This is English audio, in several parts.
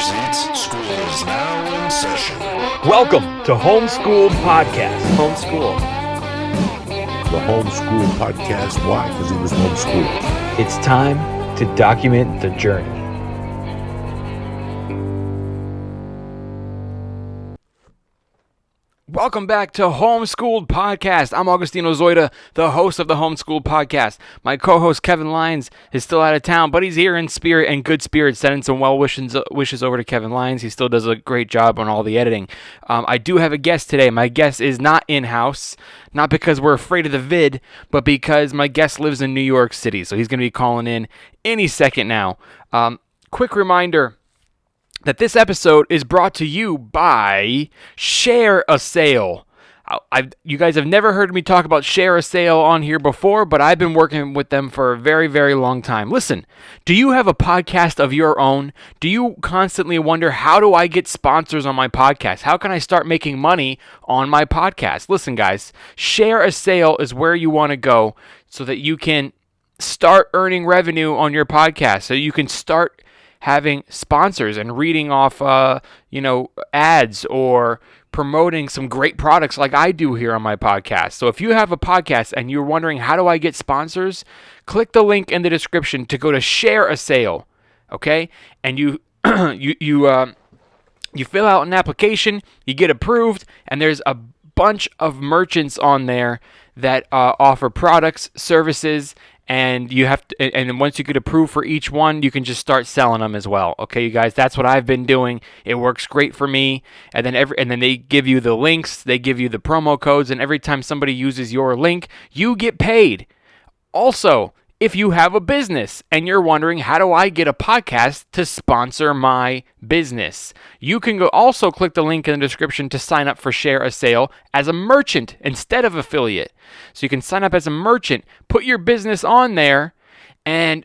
presents School is Now in Session. Welcome to Homeschooled Podcast. Homeschool. The Homeschool Podcast. Why? Because he was homeschooled. It's time to document the journey. Welcome back to Homeschooled Podcast. I'm Augustino Zoida, the host of the Homeschooled Podcast. My co-host Kevin Lyons is still out of town, but he's here in spirit and good spirits, sending some well wishes over to Kevin Lyons. He still does a great job on all the editing. I do have a guest today. My guest is not in-house, not because we're afraid of the vid, but because my guest lives in New York City, so he's going to be calling in any second now. Quick reminder that this episode is brought to you by Share a Sale. You guys have never heard me talk about Share a Sale on here before, but I've been working with them for a very, very long time. Listen, do you have a podcast of your own? Do you constantly wonder, how do I get sponsors on my podcast? How can I start making money on my podcast? Listen, guys, Share a Sale is where you want to go so that you can start earning revenue on your podcast, so you can start having sponsors and reading off, ads or promoting some great products like I do here on my podcast. So if you have a podcast and you're wondering, how do I get sponsors? Click the link in the description to go to Share a Sale, okay? And you fill out an application, you get approved, and there's a bunch of merchants on there that offer products, services, and and once you get approved for each one, you can just start selling them as well. Okay, you guys, that's what I've been doing. It works great for me. And then they give you the links, they give you the promo codes, and every time somebody uses your link, you get paid. Also, if you have a business and you're wondering, how do I get a podcast to sponsor my business? You can also click the link in the description to sign up for Share a Sale as a merchant instead of affiliate. So you can sign up as a merchant, put your business on there, and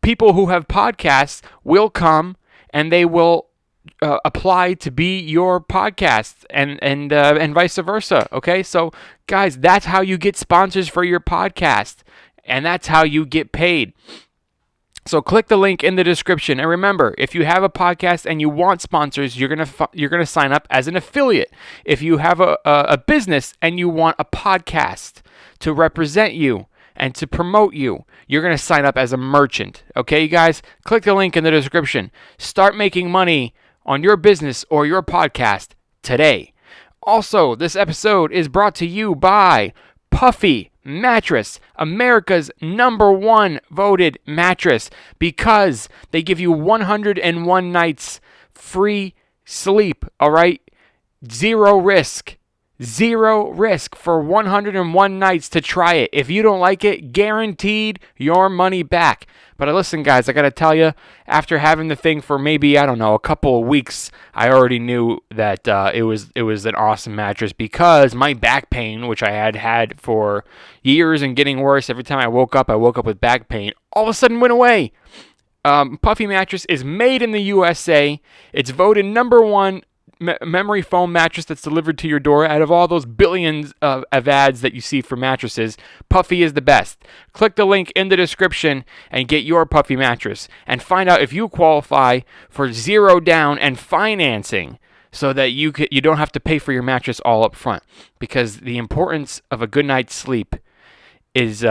people who have podcasts will come and they will apply to be your podcast and vice versa. Okay, so guys, that's how you get sponsors for your podcast. And that's how you get paid. So click the link in the description. And remember, if you have a podcast and you want sponsors, you're gonna sign up as an affiliate. If you have a business and you want a podcast to represent you and to promote you, you're gonna sign up as a merchant. Okay, you guys? Click the link in the description. Start making money on your business or your podcast today. Also, this episode is brought to you by Puffy Mattress, America's #1 voted mattress, because they give you 101 nights free sleep, all right? Zero risk for 101 nights to try it. If you don't like it, guaranteed your money back. But listen, guys, I got to tell you, after having the thing for maybe, I don't know, a couple of weeks, I already knew that it was an awesome mattress, because my back pain, which I had for years and getting worse, every time I woke up with back pain, all of a sudden went away. Puffy Mattress is made in the USA. It's voted #1 memory foam mattress that's delivered to your door. Out of all those billions of ads that you see for mattresses, Puffy is the best. Click the link in the description and get your Puffy mattress, and find out if you qualify for 0 down and financing, so that you don't have to pay for your mattress all up front. Because the importance of a good night's sleep is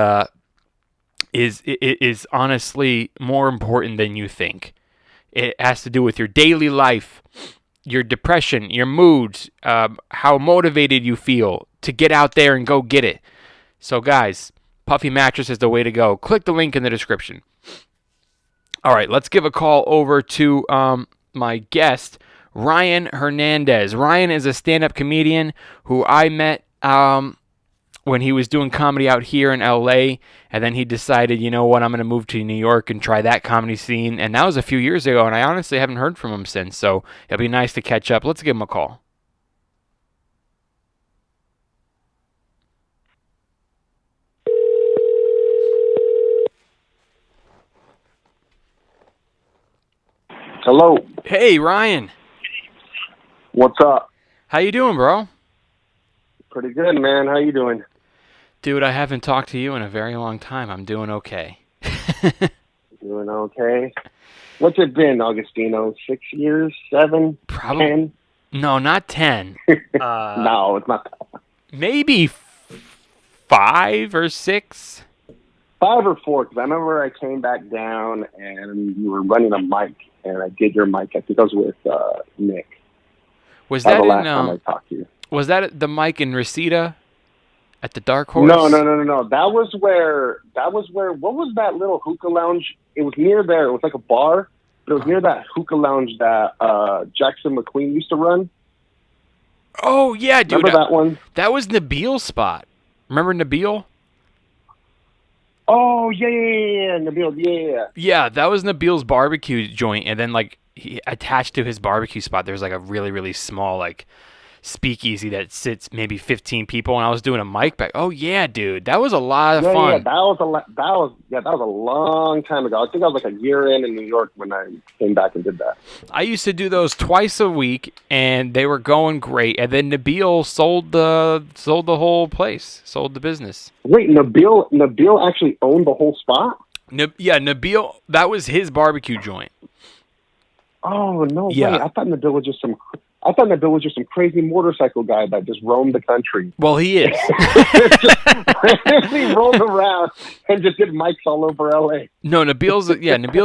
honestly more important than you think. It has to do with your daily life, your depression, your moods, how motivated you feel to get out there and go get it. So guys, Puffy Mattress is the way to go. Click the link in the description. All right, let's give a call over to my guest, Ryan Hernandez. Ryan is a stand-up comedian who I met when he was doing comedy out here in LA, and then he decided, you know what, I'm going to move to New York and try that comedy scene, and that was a few years ago, and I honestly haven't heard from him since, so it'll be nice to catch up. Let's give him a call. Hello. Hey, Ryan. What's up? How you doing, bro? Pretty good, man. How you doing? Dude, I haven't talked to you in a very long time. I'm doing okay. Doing okay? What's it been, Augustino? 6 years? 7? Probably 10? no, not 10. No, it's not. Maybe 5 or 6. 5 or 4, because I remember I came back down and you were running a mic, and I did your mic. I think I was with Nick. Was That that was the in? last time I talked to you. Was that the mic in Reseda at the Dark Horse? No. That was where. What was that little hookah lounge? It was near there. It was like a bar, but it was near that hookah lounge that Jackson McQueen used to run. Oh yeah, dude. Remember that one? That was Nabil's spot. Remember Nabil? Oh yeah, Nabil, yeah. Yeah, that was Nabil's barbecue joint, and then like he attached to his barbecue spot, there's like a really really small like speakeasy that sits maybe 15 people, and I was doing a mic back. Oh yeah, dude, that was a lot of fun. Yeah, that was a long time ago. I think I was like a year in New York when I came back and did that. I used to do those twice a week, and they were going great. And then Nabil sold the whole place, sold the business. Wait, Nabil actually owned the whole spot? Yeah, Nabil, that was his barbecue joint. Oh no Yeah. way! I thought Nabil was just some crazy motorcycle guy that just roamed the country. Well, he is. He rolled around and just did mics all over LA. No, Nabil's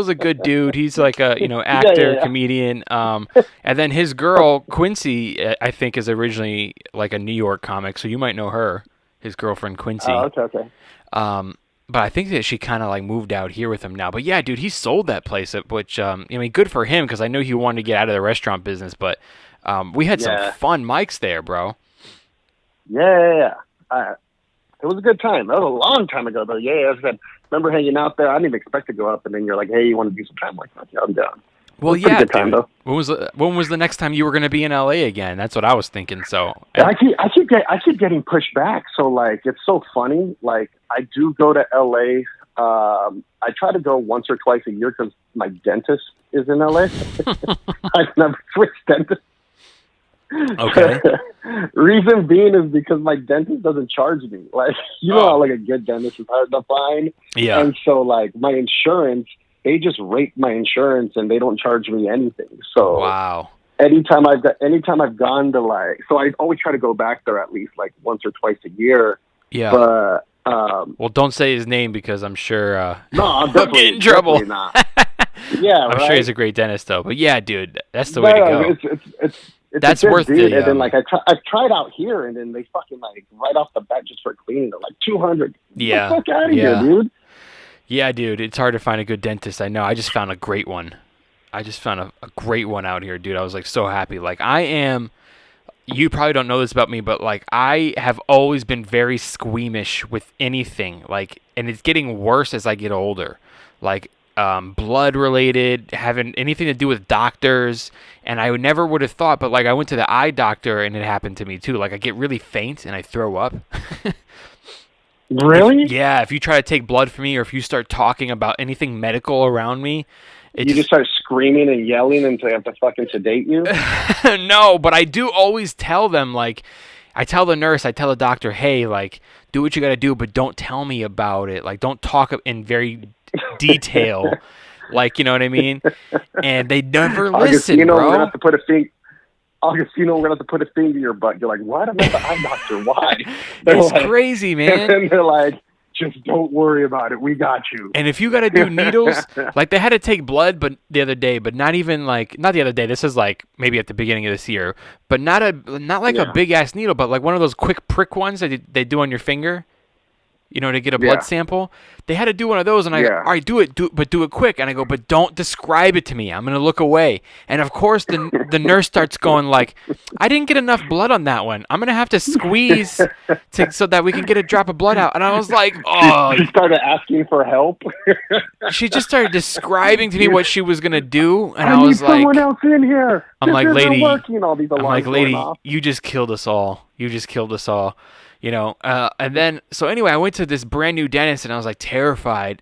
a good dude. He's like a actor, Yeah. comedian. And then his girl Quincy, I think, is originally like a New York comic, so you might know her. His girlfriend Quincy. Oh, okay. But I think that she kind of like moved out here with him now. But yeah, dude, he sold that place, which good for him, because I know he wanted to get out of the restaurant business. But we had some fun mics there, bro. Yeah. It was a good time. That was a long time ago, though. Yeah, I remember hanging out there. I didn't even expect to go up, and then you're like, "Hey, you want to do some time?" Like, yeah, I'm down. Well, It was a yeah, good time, dude. though. When was the next time you were going to be in LA again? That's what I was thinking. So I keep getting pushed back. So like, it's so funny. Like, I do go to LA. I try to go once or twice a year because my dentist is in LA. I've never switched dentists. okay. Reason being is because my dentist doesn't charge me. Like, how like a good dentist is hard to find. Yeah. And so like my insurance, they just rate my insurance and they don't charge me anything. So Wow. anytime I've gone to like, so I always try to go back there at least like once or twice a year. Yeah. But well, don't say his name, because I'm sure no, I'm he'll definitely get in trouble. definitely not. Yeah, I'm right? sure he's a great dentist, though. But yeah, dude, that's the way to go. It's That's a good worth deal. the, And then like I've tried out here, and then they fucking like right off the bat just for cleaning it like $200. Yeah. Get the fuck out of Yeah. here, dude. Yeah, dude, it's hard to find a good dentist. I know. I just found a great one. I just found a great one out here, dude. I was like so happy. Like you probably don't know this about me, but like I have always been very squeamish with anything. Like, and it's getting worse as I get older. Like blood related, having anything to do with doctors, and I never would have thought, but like I went to the eye doctor and it happened to me too. Like I get really faint and I throw up. Really? If you try to take blood from me, or if you start talking about anything medical around me, You just start screaming and yelling until they have to fucking sedate you? No, but I do always tell them, like, I tell the nurse, I tell the doctor, hey, like, do what you got to do, but don't tell me about it. Like, don't talk in very detail. Like, you know what I mean? And they never listen, Augustino, bro. we're gonna have to put a finger in your butt. You're like, what? I'm at the eye doctor. Why? It's crazy, man. And then they're like, just don't worry about it. We got you. And if you got to do needles, like they had to take blood, but the other day, but not the other day. This is like maybe at the beginning of this year, but not like a big ass needle, but like one of those quick prick ones that they do on your finger, to get a blood sample. They had to do one of those, and I go, all right, do it, but do it quick. And I go, but don't describe it to me. I'm gonna look away. And of course, the nurse starts going like, I didn't get enough blood on that one. I'm gonna have to squeeze so that we can get a drop of blood out. And I was like, oh. She started asking for help. She just started describing to me what she was gonna do, and I I was need someone like, else in here. I'm like, lady, all these I'm like, alarms lady, going off. you just killed us all. And then, so anyway, I went to this brand new dentist, and I was like terrified.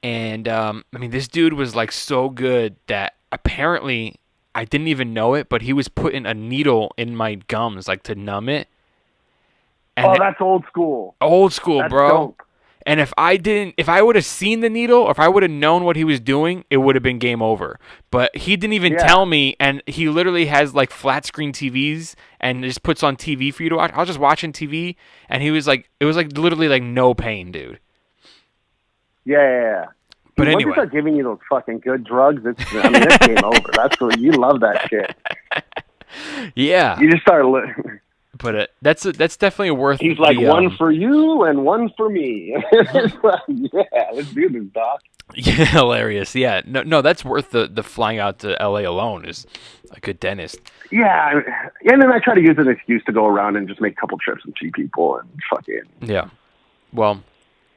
And this dude was like so good that apparently I didn't even know it, but he was putting a needle in my gums, like to numb it. And That's old school. old school, That's bro. dope. And if I would have seen the needle, or if I would have known what he was doing, it would have been game over. But he didn't even tell me, and he literally has like flat screen TVs and just puts on TV for you to watch. I was just watching TV, and he was like, it was like literally like no pain, dude. Yeah. But Once anyway, they start giving you those fucking good drugs, it's game over. That's what you love that shit. Yeah. You just start. But that's definitely worth. He's like, one for you and one for me. It's like, yeah, let's do this, doc. Yeah, hilarious. Yeah, no, that's worth the flying out to LA alone is a good dentist. Yeah, and then I try to use an excuse to go around and just make a couple trips and see people and fucking. Yeah. Well.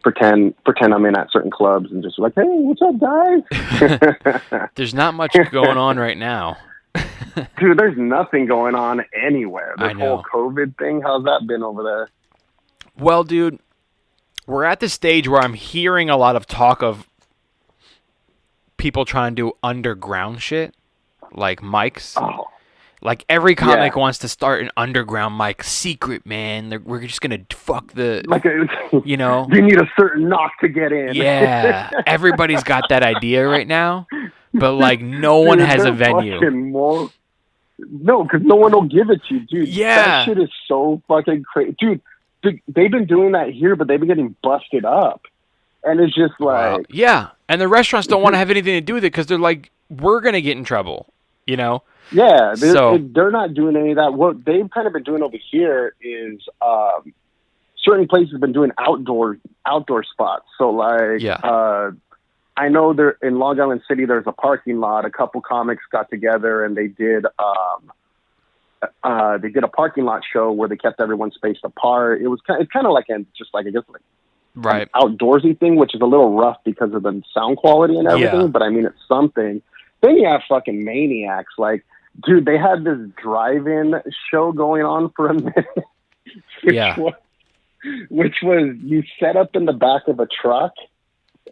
Pretend I'm in at certain clubs and just like, hey, what's up, guys? There's not much going on right now. Dude, there's nothing going on anywhere. I This know. whole COVID thing, how's that been over there? Well, dude, we're at the stage where I'm hearing a lot of talk of people trying to do underground shit, like mics. Oh. Like every comic wants to start an underground mic secret, man. We're just gonna fuck the, you know. You need a certain knock to get in. Yeah, everybody's got that idea right now, but like no one has a venue. No, because no one will give it to you, dude. Yeah, that shit is so fucking crazy, dude. They've been doing that here, but they've been getting busted up, and it's just like, yeah. And the restaurants don't want to have anything to do with it because they're like, we're gonna get in trouble, you know. Yeah, they're not doing any of that. What they've kind of been doing over here is certain places have been doing outdoor spots. So like, I know there in Long Island City, there's a parking lot. A couple comics got together and they did a parking lot show where they kept everyone spaced apart. It's kind of like an outdoorsy thing, which is a little rough because of the sound quality and everything. Yeah. But I mean, it's something. Then you have fucking maniacs like. Dude, they had this drive-in show going on for a minute. Which was you set up in the back of a truck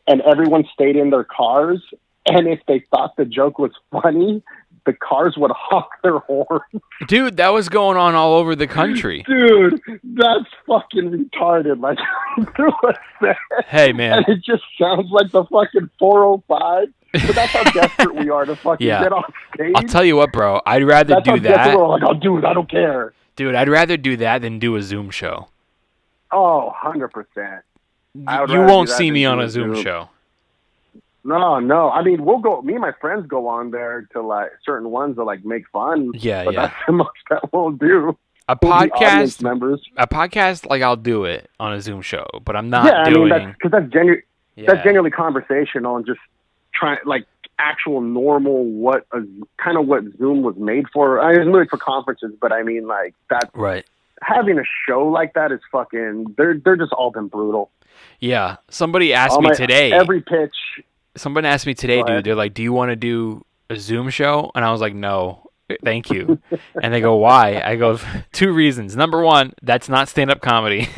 and everyone stayed in their cars. And if they thought the joke was funny, the cars would honk their horn. Dude, that was going on all over the country. Dude, that's fucking retarded. Like, hey, man. And it just sounds like the fucking 405. But that's how desperate we are to fucking get on stage. I'll tell you what, bro. I'd rather do that. We're like, I'll do it. I don't care. Dude, I'd rather do that than do a Zoom show. Oh, 100%. You won't see me on a Zoom show. No. I mean, we'll go. Me and my friends go on there to like certain ones to like make fun. Yeah. That's the most that we'll do. A podcast, like I'll do it on a Zoom show, but I'm not doing. I mean, that's genuinely conversational and just trying like actual normal what Zoom was made for. I mean, it's made for conferences, but I mean like that. Right. Having a show like that is fucking. They're just all been brutal. Yeah. Somebody asked me today. Every pitch. Someone asked me today, dude. They're like, "Do you want to do a Zoom show?" And I was like, "No, thank you." And they go, "Why?" I go, 2 reasons. Number 1, that's not stand-up comedy.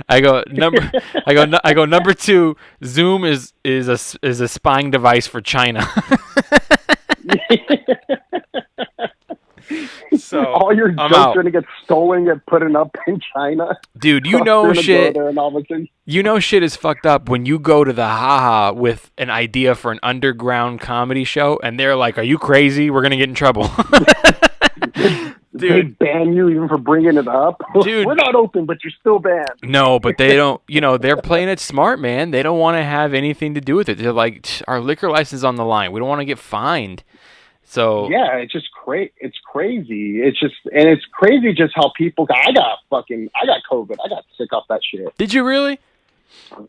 I go number 2, Zoom is a spying device for China. So all your jokes are gonna get stolen and put up in China. Dude, you know shit. You know shit is fucked up when you go to the haha with an idea for an underground comedy show and they're like, "Are you crazy? We're gonna get in trouble." Dude, they ban you even for bringing it up. Dude, we're not open, but you're still banned. No, but they don't. You know, they're playing it smart, man. They don't want to have anything to do with it. They're like, our liquor license is on the line. We don't want to get fined. So yeah, it's just It's crazy. It's crazy just how people. I got COVID. I got sick off that shit. Did you really?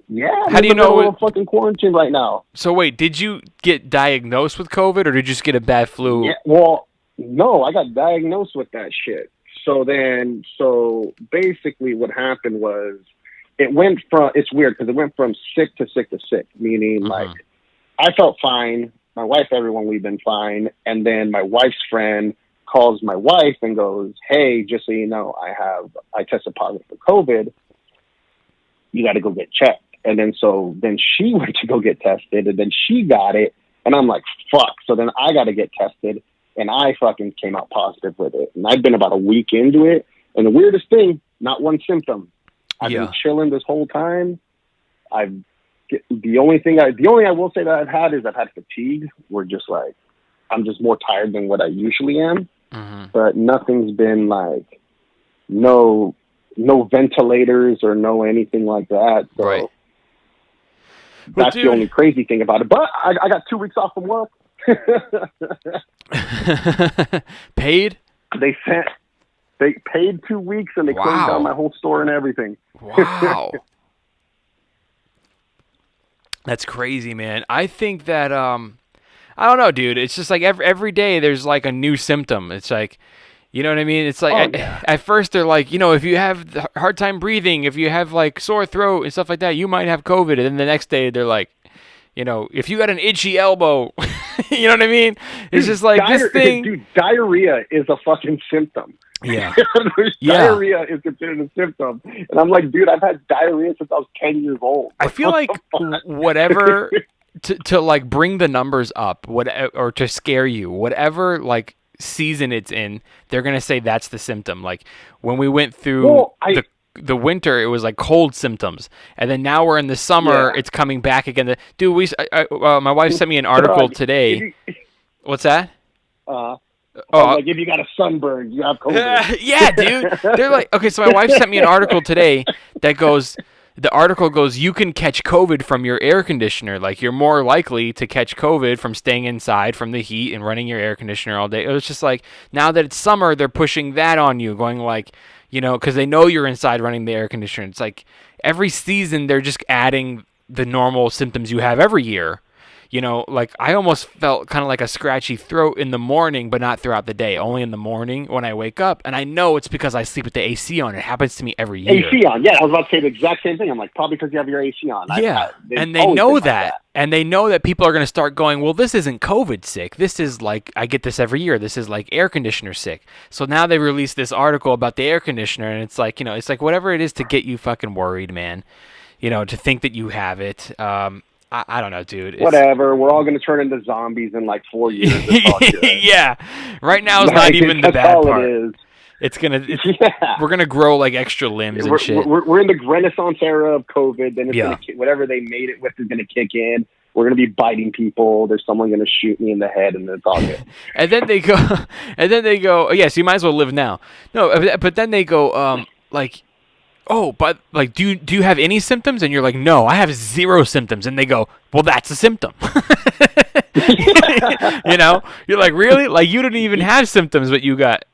Yeah. How do you know? We're fucking quarantined right now. So wait, did you get diagnosed with COVID, or did you just get a bad flu? Yeah. Well, no, I got diagnosed with that shit. So basically, what happened was it's weird because it went from sick to sick to sick, meaning like I felt fine. My wife, everyone, we've been fine. And then my wife's friend calls my wife and goes, "Hey, just so you know, I tested positive for COVID. You got to go get checked." And then she went to go get tested and then she got it. And I'm like, fuck. So then I got to get tested and I fucking came out positive with it. And I've been about a week into it. And the weirdest thing, not one symptom. I've been chilling this whole time. the only I will say that I've had is I've had fatigue. Where just like I'm just more tired than what I usually am. Mm-hmm. But nothing's been like no ventilators or no anything like that. So Right. that's the only crazy thing about it. But I got 2 weeks off from work. Paid? They paid 2 weeks and they closed down my whole store and everything. Wow. That's crazy, man. I think that I don't know, dude. It's just like every day there's like a new symptom. It's like, you know what I mean? It's like at first they're like, if you have a hard time breathing, if you have like sore throat and stuff like that, you might have COVID. And then the next day they're like, if you got an itchy elbow, you know what I mean? It's just like this thing. Dude, diarrhea is a fucking symptom. Yeah. Diarrhea is considered a symptom. And I'm like, dude, I've had diarrhea since I was 10 years old. I feel like whatever to like bring the numbers up, or to scare you, whatever like season it's in, they're going to say that's the symptom. Like when we went through the winter, it was like cold symptoms, and then now we're in the summer. It's coming back again. Dude, my wife sent me an article today. What's that? Like if you got a sunburn, you have COVID. Yeah, dude. They're like, okay. So my wife sent me an article today that goes. The article goes, you can catch COVID from your air conditioner. Like you're more likely to catch COVID from staying inside from the heat and running your air conditioner all day. It was just like, now that it's summer, they're pushing that on you, going like, because they know you're inside running the air conditioner. It's like every season they're just adding the normal symptoms you have every year. Like I almost felt kind of like a scratchy throat in the morning, but not throughout the day. Only in the morning when I wake up. And I know it's because I sleep with the AC on. It happens to me every year. AC on, yeah. I was about to say the exact same thing. I'm like, probably because you have your AC on. Yeah, and they know that. And they know that people are going to start going, well, this isn't COVID sick. This is like, I get this every year. This is like air conditioner sick. So now they released this article about the air conditioner, and it's like, it's like whatever it is to get you fucking worried, man. To think that you have it. I don't know, dude. Whatever. We're all going to turn into zombies in like 4 years. Yeah. Right now is not even the bad part. It is. It's gonna. We're gonna grow like extra limbs and shit. We're in the Renaissance era of COVID. Then it's gonna, whatever they made it with is going to kick in. We're going to be biting people. There's someone going to shoot me in the head, and it's all good. And then they go. Oh, yes, you might as well live now. No, but then they go. Like. Oh, but like, do you have any symptoms? And you're like, no, I have 0 symptoms. And they go, well, that's a symptom. You're like, really? Like you didn't even have symptoms, but you got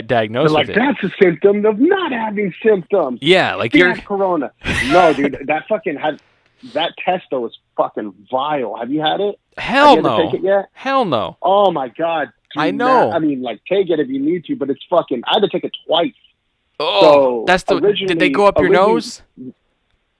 diagnosed with it. That's a symptom of not having symptoms. Yeah, like you're corona. No, dude, that test though is fucking vile. Have you had it? Hell no. Have you had to take it yet? Hell no. Oh my god. I know. Take it if you need to, but it's fucking. I had to take it twice. Oh, so did they go up your nose?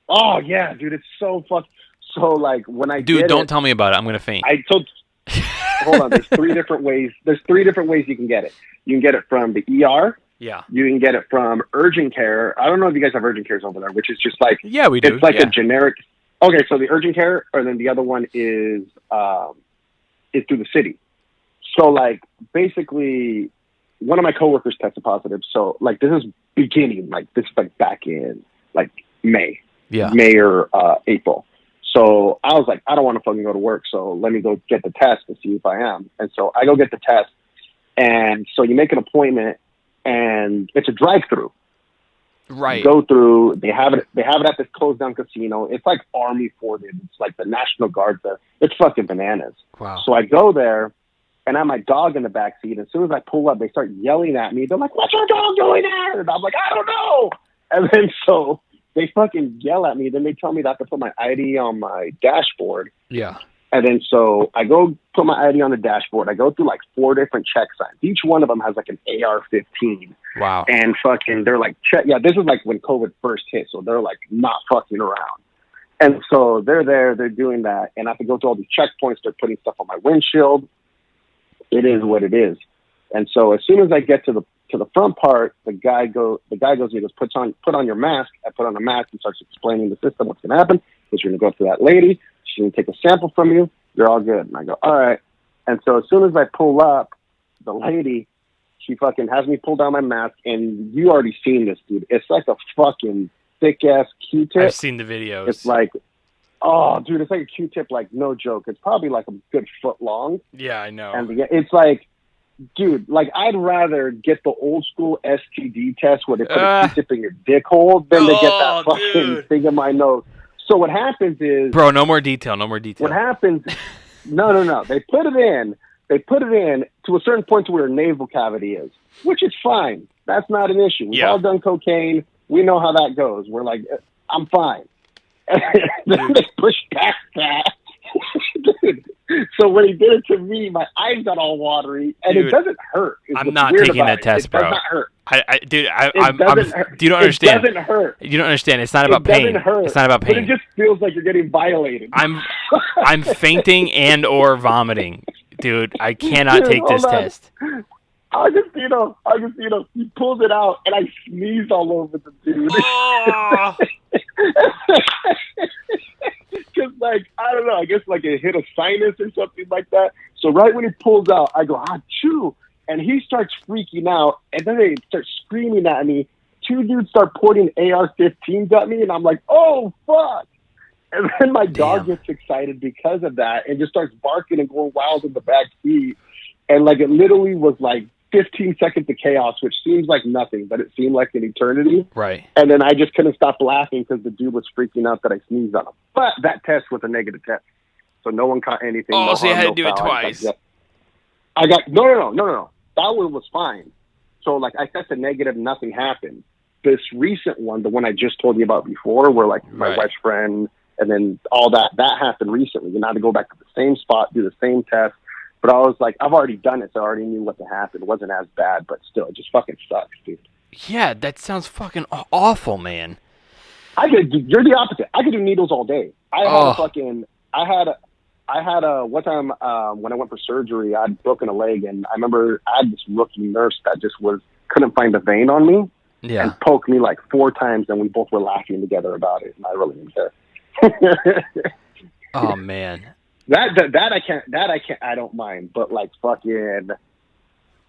Oh yeah, dude, it's so fucked. So like when I don't tell me about it. I'm gonna faint. Hold on. There's 3 different ways. There's 3 different ways you can get it. You can get it from the ER. Yeah. You can get it from urgent care. I don't know if you guys have urgent cares over there, which is just like we do. It's like a generic. Okay, so the urgent care, or then the other one is through the city. So like basically, one of my coworkers tested positive. So like this is beginning, like this is like back in like May or April. So I was like, I don't want to fucking go to work. So let me go get the test to see if I am. And so I go get the test. And so you make an appointment and it's a drive-through. Right. You go through, they have it at this closed down casino. It's like Army forted. It's like the National Guard there. It's fucking bananas. Wow. So I go there and I have my dog in the back seat. As soon as I pull up, they start yelling at me. They're like, what's your dog doing there? And I'm like, I don't know. And then so they fucking yell at me. Then they tell me that I have to put my ID on my dashboard. Yeah. And then so I go put my ID on the dashboard. I go through like 4 different check signs. Each one of them has like an AR-15. Wow. And fucking, they're like, this is like when COVID first hit. So they're like not fucking around. And so they're there, they're doing that. And I have to go through all these checkpoints. They're putting stuff on my windshield. It is what it is. And so as soon as I get to the front part, the guy goes, he goes, put on your mask. I put on a mask and starts explaining the system, what's going to happen. Because you're going to go up to that lady. She's going to take a sample from you. You're all good. And I go, all right. And so as soon as I pull up, the lady, she fucking has me pull down my mask. And you already seen this, dude. It's like a fucking thick ass Q-tip. I've seen the videos. It's like, oh, dude, it's like a Q-tip, like no joke. It's probably like a good foot long. Yeah, I know. And it's like, dude, like I'd rather get the old school STD test where they put a Q-tip in your dick hole than to get that fucking thing in my nose. So what happens is, bro, no more detail. What happens? No. They put it in to a certain point to where your nasal cavity is, which is fine. That's not an issue. We've all done cocaine. We know how that goes. We're like, I'm fine. And then they push past that. Dude. So when he did it to me, my eyes got all watery, and it doesn't hurt. I'm not taking that test, bro. It does not hurt. You don't understand. It doesn't hurt. You don't understand. It's not about pain. It doesn't hurt. It's not about pain. But it just feels like you're getting violated. I'm fainting and or vomiting, dude. I cannot take this test. Augustino, he pulls it out, and I sneezed all over the dude. Oh. Because, like, I don't know, I guess, like, it hit a sinus or something like that. So right when he pulls out, I go, achoo, and he starts freaking out, and then they start screaming at me. Two dudes start pointing AR-15s at me, and I'm like, oh, fuck. And then my dog gets excited because of that and just starts barking and going wild in the back seat. And, like, it literally was, like, 15 seconds of chaos, which seems like nothing, but it seemed like an eternity. Right. And then I just couldn't stop laughing because the dude was freaking out that I sneezed on him. But that test was a negative test. So no one caught anything. Oh, no so you harm, had to do it twice. I got, no. That one was fine. So, like, I tested negative, nothing happened. This recent one, the one I just told you about before, where, like, my wife's friend, and then all that happened recently. And I had to go back to the same spot, do the same test. But I was like, I've already done it, so I already knew what to happen. It wasn't as bad, but still, it just fucking sucks, dude. Yeah, that sounds fucking awful, man. You're the opposite. I could do needles all day. I had one time when I went for surgery, I'd broken a leg, and I remember I had this rookie nurse that just couldn't find a vein on me, and poked me like 4 times, and we both were laughing together about it, and I really didn't care. Oh man. That I can't. I don't mind, but like fucking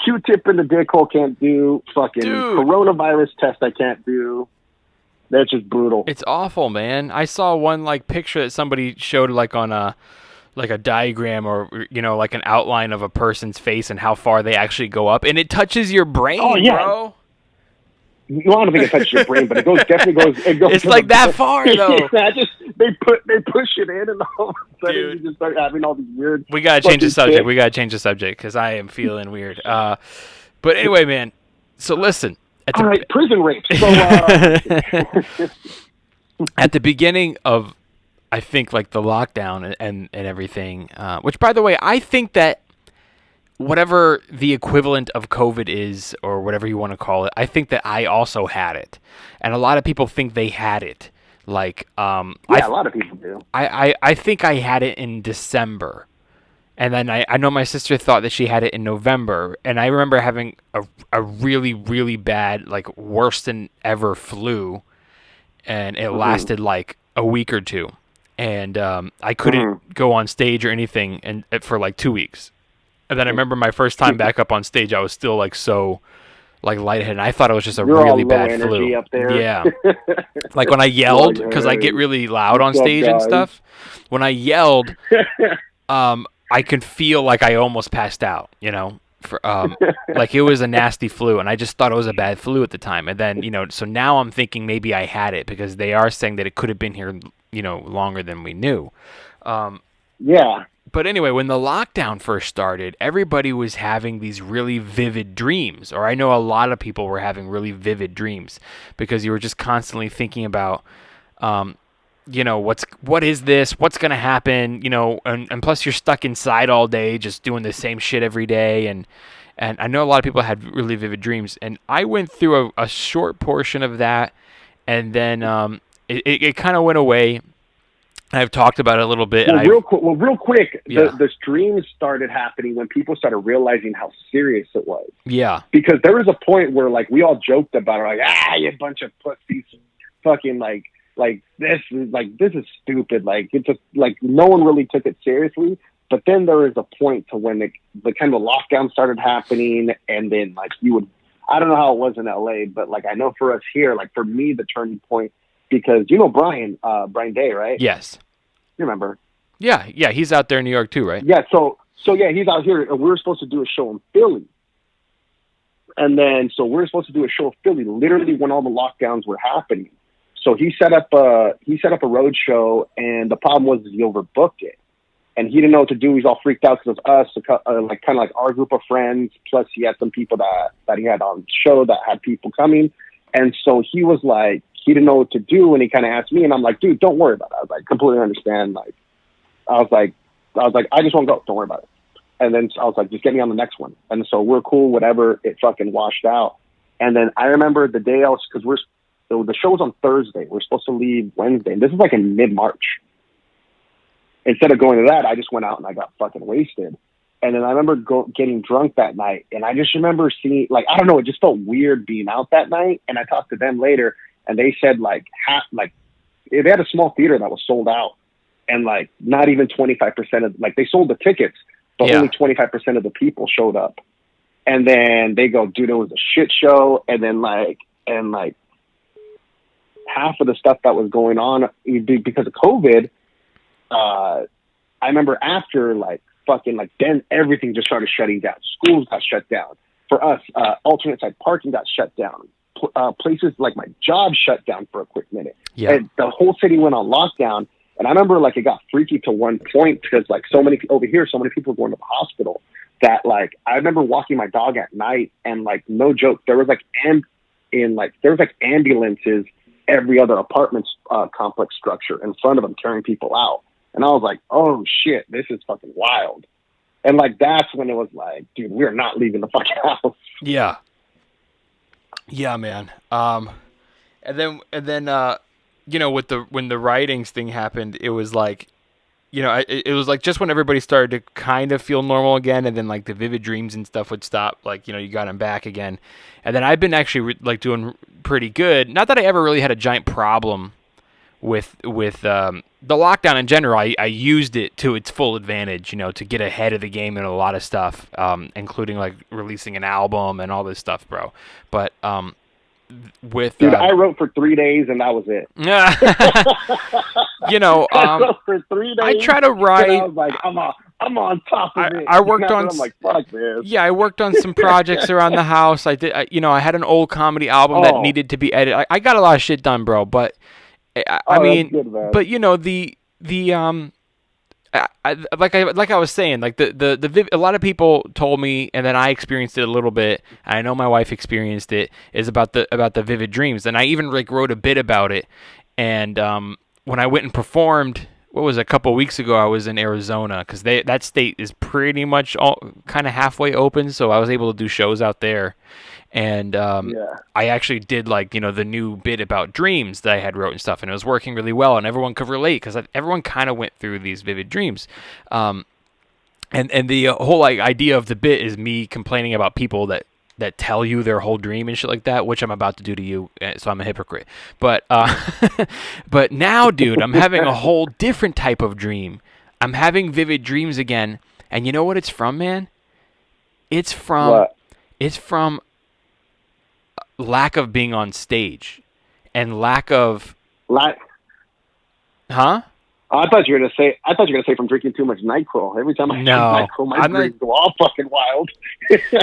Q-tip in the dick hole can't do. Fucking coronavirus test I can't do. That's just brutal. It's awful, man. I saw one like picture that somebody showed like on a diagram or like an outline of a person's face and how far they actually go up, and it touches your brain, bro. No, I don't think it touches your brain, but it definitely goes. It's like that far, though. Yeah, they push it in, and all of a sudden you just start having all these weird. We gotta change the subject. We gotta change the subject because I am feeling weird. But anyway, man. So listen. All right, prison rape. So, at the beginning of, I think like the lockdown and everything, which by the way, I think that whatever the equivalent of COVID is, or whatever you want to call it, I think that I also had it, and a lot of people think they had it. Like, a lot of people do. I think I had it in December, and then I know my sister thought that she had it in November, and I remember having a really, really bad, like worse than ever flu, and it lasted like a week or two, and I couldn't go on stage or anything and for like 2 weeks. And then I remember my first time back up on stage, I was still like so like lightheaded. And I thought it was just a really bad flu. Up there. Yeah. Like when I yelled, because I get really loud on stage and stuff. When I yelled, I could feel like I almost passed out, like it was a nasty flu. And I just thought it was a bad flu at the time. And then, so now I'm thinking maybe I had it because they are saying that it could have been here, longer than we knew. Yeah. But anyway, when the lockdown first started, everybody was having these really vivid dreams, or I know a lot of people were having really vivid dreams because you were just constantly thinking about, what is this? What's going to happen? And plus you're stuck inside all day, just doing the same shit every day. And I know a lot of people had really vivid dreams, and I went through a short portion of that, and then it kind of went away. I've talked about it a little bit. Real quick, the dreams started happening when people started realizing how serious it was. Yeah. Because there was a point where, like, we all joked about it, like, you bunch of pussies, fucking, like this is stupid. Like, it's just, like, no one really took it seriously. But then there was a point to when the kind of lockdown started happening, and then, like, I don't know how it was in LA, but, like, I know for us here, like, for me, the turning point because Brian Day, right? Yes. You remember? Yeah, he's out there in New York too, right? Yeah, so yeah, he's out here, and we were supposed to do a show in Philly. And then, so we were supposed to do a show in Philly literally when all the lockdowns were happening. So he set up a road show, and the problem was he overbooked it. And he didn't know what to do. He's all freaked out because of us, like kind of like our group of friends. Plus, he had some people that he had on the show that had people coming. And so he was like, he didn't know what to do, and he kind of asked me, and I'm like, dude, don't worry about it. I was like, completely understand. Like, I was like, I just won't go. Don't worry about it. And then I was like, just get me on the next one. And so we're cool, whatever. It fucking washed out. And then I remember the day because the show was on Thursday. We're supposed to leave Wednesday. And this is like in mid-March. Instead of going to that, I just went out and I got fucking wasted. And then I remember getting drunk that night. And I just remember seeing, like, I don't know, it just felt weird being out that night. And I talked to them later, and they said, like, they had a small theater that was sold out. And, like, not even 25% of, like, they sold the tickets, but only 25% of the people showed up. And then they go, dude, it was a shit show. And then, half of the stuff that was going on because of COVID, I remember after, then everything just started shutting down. Schools got shut down. For us, alternate side parking got shut down. Places like my job shut down for a quick minute. Yeah. And the whole city went on lockdown. And I remember, like, it got freaky to one point because, like, so many people were going to the hospital that, like, I remember walking my dog at night and, like, no joke, there was ambulances every other apartment complex structure in front of them carrying people out. And I was like, oh shit, this is fucking wild. And, like, that's when it was like, dude, we're not leaving the fucking house. Yeah. Yeah, man. And then when the writings thing happened, it was like, it was like just when everybody started to kind of feel normal again, and then, like, the vivid dreams and stuff would stop, like, you got them back again. And then I've been actually doing pretty good. Not that I ever really had a giant problem with the lockdown in general. I used it to its full advantage, to get ahead of the game in a lot of stuff, including, like, releasing an album and all this stuff, bro. But dude, I wrote for 3 days and that was it. I wrote for 3 days. I try to write. I was like, I'm on top of it. I worked on. I'm like, fuck this. Yeah, I worked on some projects around the house. I did. I had an old comedy album that needed to be edited. I got a lot of shit done, bro. But I mean, good, man. But like I was saying, like the a lot of people told me, and then I experienced it a little bit. And I know my wife experienced it. Is about the vivid dreams, and I even, like, wrote a bit about it. And when I went and performed, what was it, a couple of weeks ago, I was in Arizona because that state is pretty much all kind of halfway open, so I was able to do shows out there. And I actually did, like, the new bit about dreams that I had wrote and stuff, and it was working really well, and everyone could relate because everyone kind of went through these vivid dreams. And the whole, like, idea of the bit is me complaining about people that tell you their whole dream and shit like that, which I'm about to do to you, so I'm a hypocrite. But but now, dude, I'm having a whole different type of dream. I'm having vivid dreams again, and you know what it's from, man? It's from lack of being on stage and lack of huh? I thought you were gonna say from drinking too much NyQuil. Every time I drink NyQuil, my dreams go all fucking wild.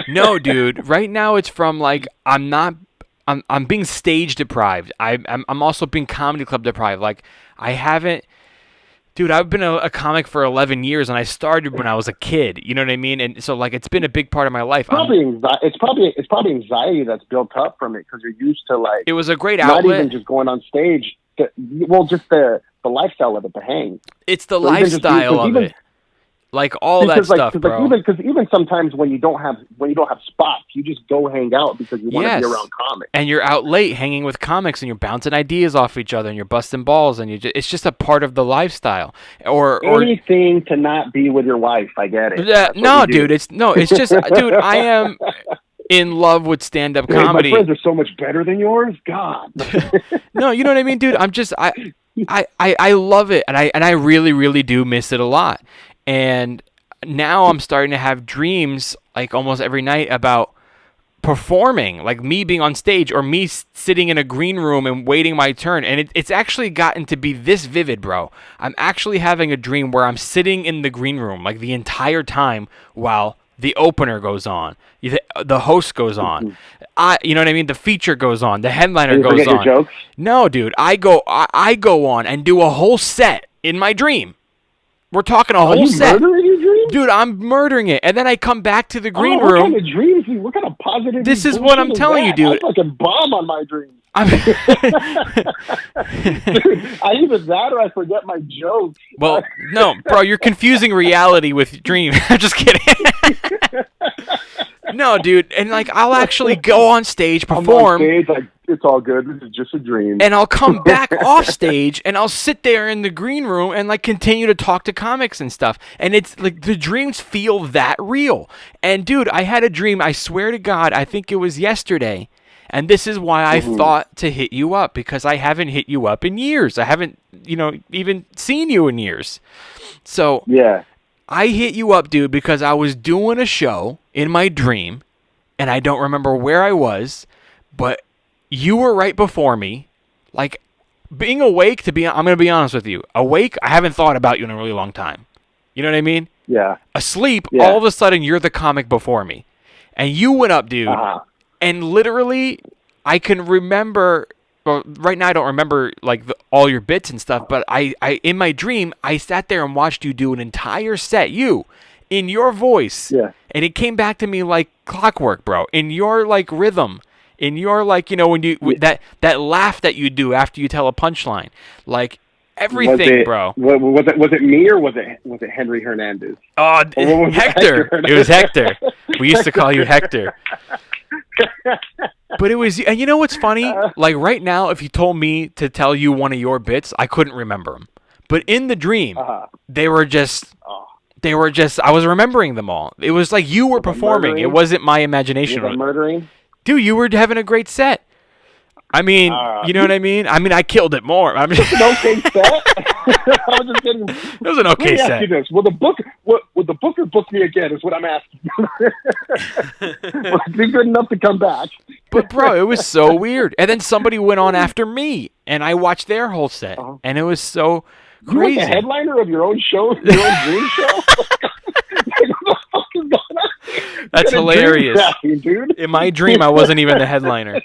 No, dude. Right now, it's from, like, I'm being stage deprived. I'm also being comedy club deprived. Like, I haven't. Dude, I've been a comic for 11 years, and I started when I was a kid. You know what I mean? And so, like, it's been a big part of my life. It's probably anxiety that's built up from it because you're used to, like, it was a great outlet. Not even just going on stage. Just the lifestyle of it, the hang. It's the lifestyle of it. Like, all that stuff, bro. Because even sometimes when you don't have spots, you just go hang out because you want to be around comics. And you're out late hanging with comics, and you're bouncing ideas off each other, and you're busting balls, and it's just a part of the lifestyle. Or anything to not be with your wife. I get it. No, dude. It's just, dude. I am in love with stand-up comedy. My friends are so much better than yours. God. No, you know what I mean, dude. I'm just I love it, and I really, really do miss it a lot. And now I'm starting to have dreams, like, almost every night about performing, like me being on stage or me sitting in a green room and waiting my turn. And it's actually gotten to be this vivid, bro. I'm actually having a dream where I'm sitting in the green room like the entire time while the opener goes on, the host goes on, you know what I mean? The feature goes on, the headliner You goes forget your on. jokes? No, dude, I go on and do a whole set in my dream. We're talking a whole set. Murdering your dream? Dude, I'm murdering it. And then I come back to the green What room. kind of dreams? What kind of positive? This is what I'm telling you, dude. I fucking bomb on my dreams. Dude, I either that or I forget my jokes. Well, no, bro, you're confusing reality with dream. I'm just kidding. No, dude, and like I'll actually go on stage, perform. I'm on stage, like, it's all good. This is just a dream. And I'll come back off stage and I'll sit there in the green room and like continue to talk to comics and stuff. And it's like the dreams feel that real. And dude, I had a dream, I swear to God, I think it was yesterday. And this is why I thought to hit you up, because I haven't hit you up in years. I haven't, even seen you in years. So yeah. I hit you up, dude, because I was doing a show in my dream, and I don't remember where I was, but you were right before me. Like, being awake, I'm going to be honest with you. Awake, I haven't thought about you in a really long time. You know what I mean? Yeah. Asleep, all of a sudden, you're the comic before me. And you went up, dude, and literally, I can remember... Well, right now I don't remember like all your bits and stuff, but I in my dream I sat there and watched you do an entire set, you, in your voice, and it came back to me like clockwork, bro. In your like rhythm, in your like when you that laugh that you do after you tell a punchline, like everything, bro. Was it me or was it Henry Hernandez? Oh, Hector. It was Hector. We used to call you Hector. But it was, and you know what's funny? Like right now, if you told me to tell you one of your bits, I couldn't remember them. But in the dream, they were just, I was remembering them all. It was like you were performing. It wasn't my imagination. Murdering? Dude, you were having a great set. I mean, you know what I mean? I mean, I killed it more. I mean, an okay set? I was just kidding. It was an okay set. Ask you this. Will the booker book me again is what I'm asking. Will it be good enough to come back? But, bro, it was so weird. And then somebody went on after me, and I watched their whole set. And it was so crazy. You're like a headliner of your own show, your own dream show? What the fuck is going on? That's hilarious. Dude. In my dream, I wasn't even the headliner.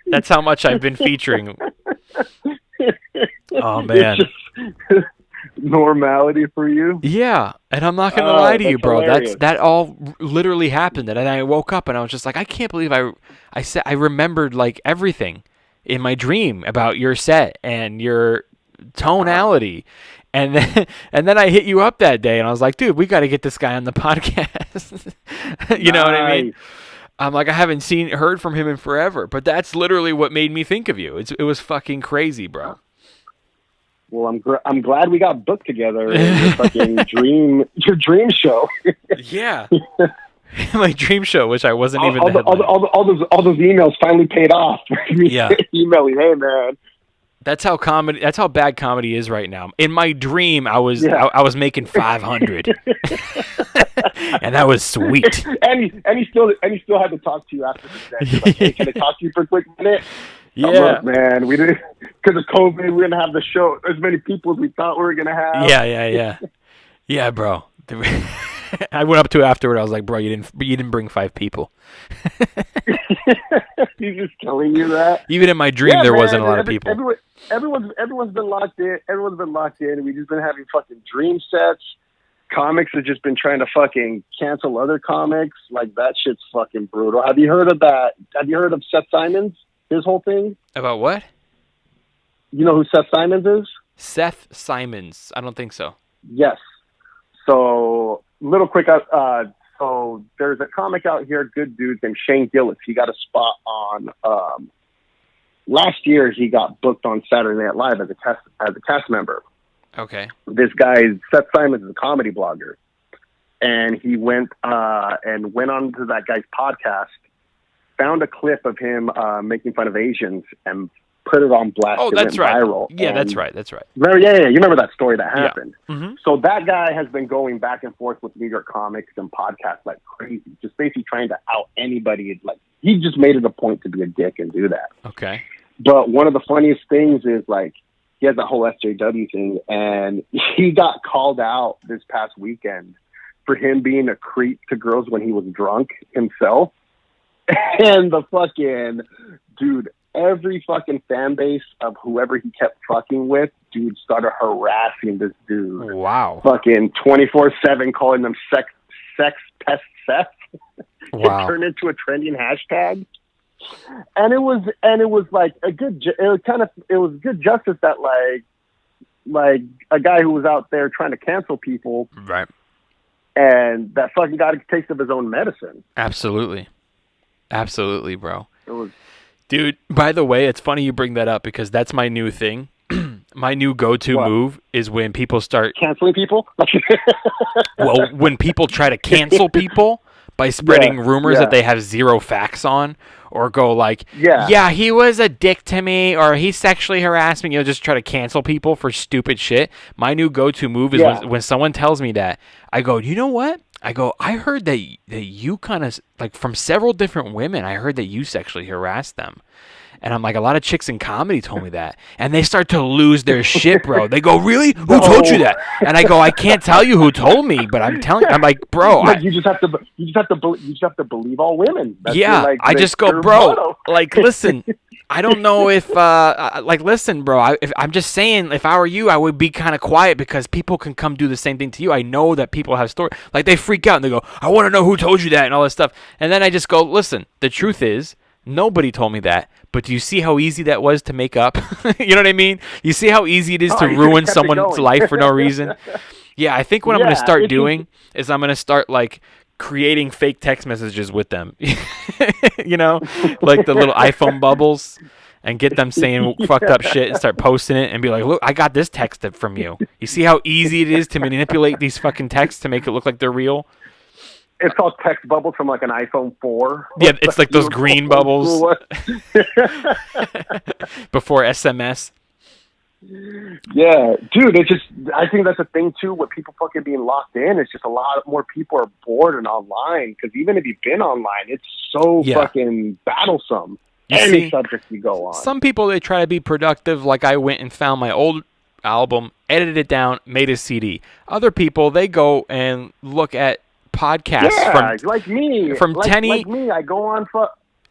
That's how much I've been featuring. Oh, man. It's just normality for you? Yeah, and I'm not going to lie to you, bro. Hilarious. That all literally happened. And I woke up and I was just like, I can't believe I remembered like everything in my dream about your set and your tonality. And then I hit you up that day and I was like, dude, we got to get this guy on the podcast. You know what I mean? I'm like, I haven't heard from him in forever, but that's literally what made me think of you. It was fucking crazy, bro. Well, I'm glad we got booked together in your fucking your dream show. Yeah, my dream show, which I wasn't even the headliner. All those emails finally paid off. Yeah, emailing, hey man. That's how bad comedy is right now. In my dream, I was making 500, and that was sweet. And he still had to talk to you after the set. Like, hey, can I talk to you for a quick minute? Yeah, look, man, we didn't, because of COVID, we didn't have the show as many people as we thought we were gonna have. Yeah, bro. I went up to afterward. I was like, bro, you didn't bring 5 people. He's just telling you that. Even in my dream, there wasn't a lot of people. Everyone's been locked in. Everyone's been locked in. We've just been having fucking dream sets. Comics have just been trying to fucking cancel other comics. Like, that shit's fucking brutal. Have you heard of that? Have you heard of Seth Simons? His whole thing? About what? You know who Seth Simons is? Seth Simons. I don't think so. Yes. So, little quick, so there's a comic out here, good dude named Shane Gillis. He got a spot on, last year he got booked on Saturday Night Live as a cast member. Okay. This guy, Seth Simons, is a comedy blogger. And he went on to that guy's podcast, found a clip of him making fun of Asians, and found out that he was a put it on blast. Oh, it that's went right. viral. Yeah, And that's right. That's right. Yeah. You remember that story that happened? Yeah. Mm-hmm. So that guy has been going back and forth with New York comics and podcasts like crazy, just basically trying to out anybody. Like, he just made it a point to be a dick and do that. Okay. But one of the funniest things is, like, he has that whole SJW thing, and he got called out this past weekend for him being a creep to girls when he was drunk himself. And the fucking dude, every fucking fan base of whoever he kept fucking with, dude, started harassing this dude. Wow. Fucking 24/7, calling them sex pest Seth. Wow. It turned into a trending hashtag. And it was like it was good justice that like a guy who was out there trying to cancel people, Right. and that fucking got a taste of his own medicine. Absolutely, bro. It was, dude. By the way, it's funny you bring that up because that's my new thing. My new go-to move is when people start canceling people. well, when people try to cancel people by spreading rumors that they have zero facts on, or go like, yeah, he was a dick to me, or he sexually harassed me, just try to cancel people for stupid shit. My new go-to move is when someone tells me that, I go, you know what? I heard that you kind of, like, from several different women, I heard that you sexually harassed them. And I'm like, a lot of chicks in comedy told me that. And they start to lose their shit, bro. They go, really? Who told you that? And I go, I can't tell you who told me, but I'm like, bro. You just have to believe all women. That's I just go, bro, like, listen, I don't know if, listen, bro, I'm just saying, if I were you, I would be kind of quiet because people can come do the same thing to you. I know that people have stories. Like, they freak out and they go, I want to know who told you that and all this stuff. And then I just go, listen, the truth is, nobody told me that, but do you see how easy that was to make up? You know what I mean? You see how easy it is to ruin someone's life for no reason? Yeah, I think what I'm going to start doing is I'm going to start, like, creating fake text messages with them. You know? Like the little iPhone bubbles, and get them saying fucked up shit and start posting it and be like, look, I got this text from you. You see how easy it is to manipulate these fucking texts to make it look like they're real? It's called text bubbles from like an iPhone 4. Yeah, it's like those green bubbles before SMS. Yeah, dude, I think that's a thing too with people fucking being locked in. It's just a lot more people are bored and online, because even if you've been online, it's so fucking battlesome. Any subject you go on. Some people, they try to be productive, like I went and found my old album, edited it down, made a CD. Other people, they go and look at podcasts from like me. From like me, I go on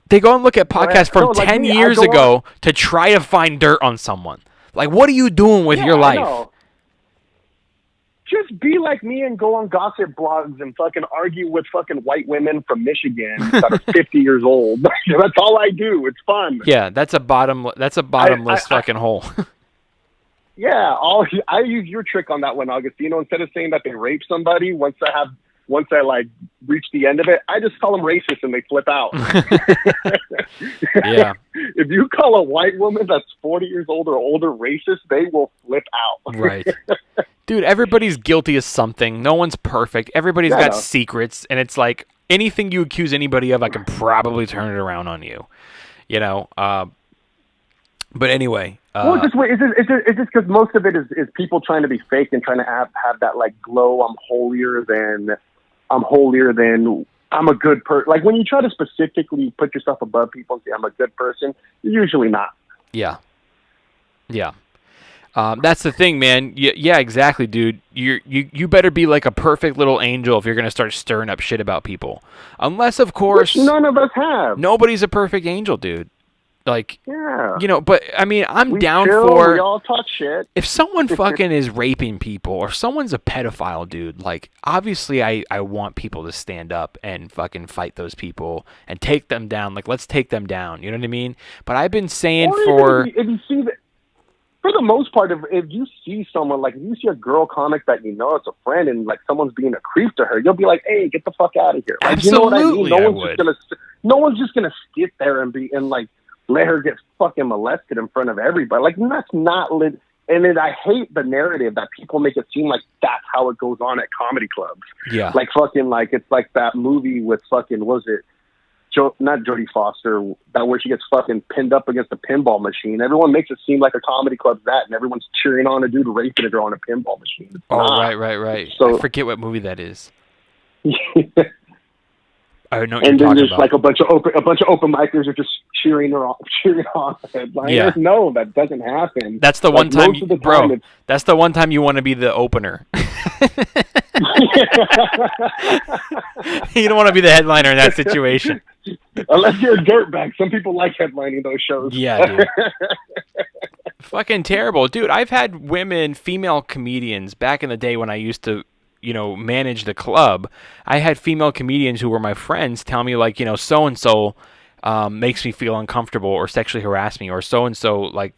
they go and look at podcasts from 10 years ago to try to find dirt on someone. Like, what are you doing with your life? Just be like me and go on gossip blogs and fucking argue with fucking white women from Michigan that are 50 years old. That's all I do. It's fun. Yeah, that's a bottomless fucking hole. Yeah, I use your trick on that one, Augustino. Instead of saying that they raped somebody, once I like reach the end of it, I just call them racist and they flip out. Yeah. If you call a white woman that's 40 years old or older racist, they will flip out. Right. Dude, everybody's guilty of something. No one's perfect. Everybody's got secrets, and it's like anything you accuse anybody of, I can probably turn it around on you. You know. But anyway. Well, just wait. It's just because most of it is people trying to be fake and trying to have that like glow. I'm holier than. I'm a good person. Like when you try to specifically put yourself above people and say I'm a good person, you're usually not. Yeah. Yeah. That's the thing, man. Yeah, exactly, dude. You better be like a perfect little angel if you're gonna start stirring up shit about people. Unless, of course, which none of us have. Nobody's a perfect angel, dude. Like, you know, but I mean, I'm down chill, for. We all talk shit. If someone fucking is raping people, or someone's a pedophile, dude, like, obviously, I want people to stand up and fucking fight those people and take them down. Like, let's take them down. You know what I mean? But I've been saying if you see that. For the most part, if you see someone, like if you see a girl comic that you know it's a friend and like someone's being a creep to her, you'll be like, "Hey, get the fuck out of here!" Like, absolutely, you know what I mean? No one's just gonna sit there and like let her get fucking molested in front of everybody. Like that's not lit. And then I hate the narrative that people make it seem like that's how it goes on at comedy clubs. Yeah, like fucking like it's like that movie with fucking was it not Jodie Foster, that where she gets fucking pinned up against a pinball machine. Everyone makes it seem like a comedy club's that, and everyone's cheering on a dude raping a girl on a pinball machine. It's not. Right. So, I forget what movie that is. I know what and you're then talking there's about. like a bunch of open micers are just cheering on the headliner. Yeah. No, that doesn't happen. That's the one time, most of the bro. time That's the one time you want to be the opener. You don't want to be the headliner in that situation. Unless you're a dirtbag. Some people like headlining those shows. Yeah, dude. Fucking terrible. Dude, I've had female comedians back in the day when I used to, manage the club. I had female comedians who were my friends tell me, like, so-and-so makes me feel uncomfortable or sexually harass me, or so-and-so, like,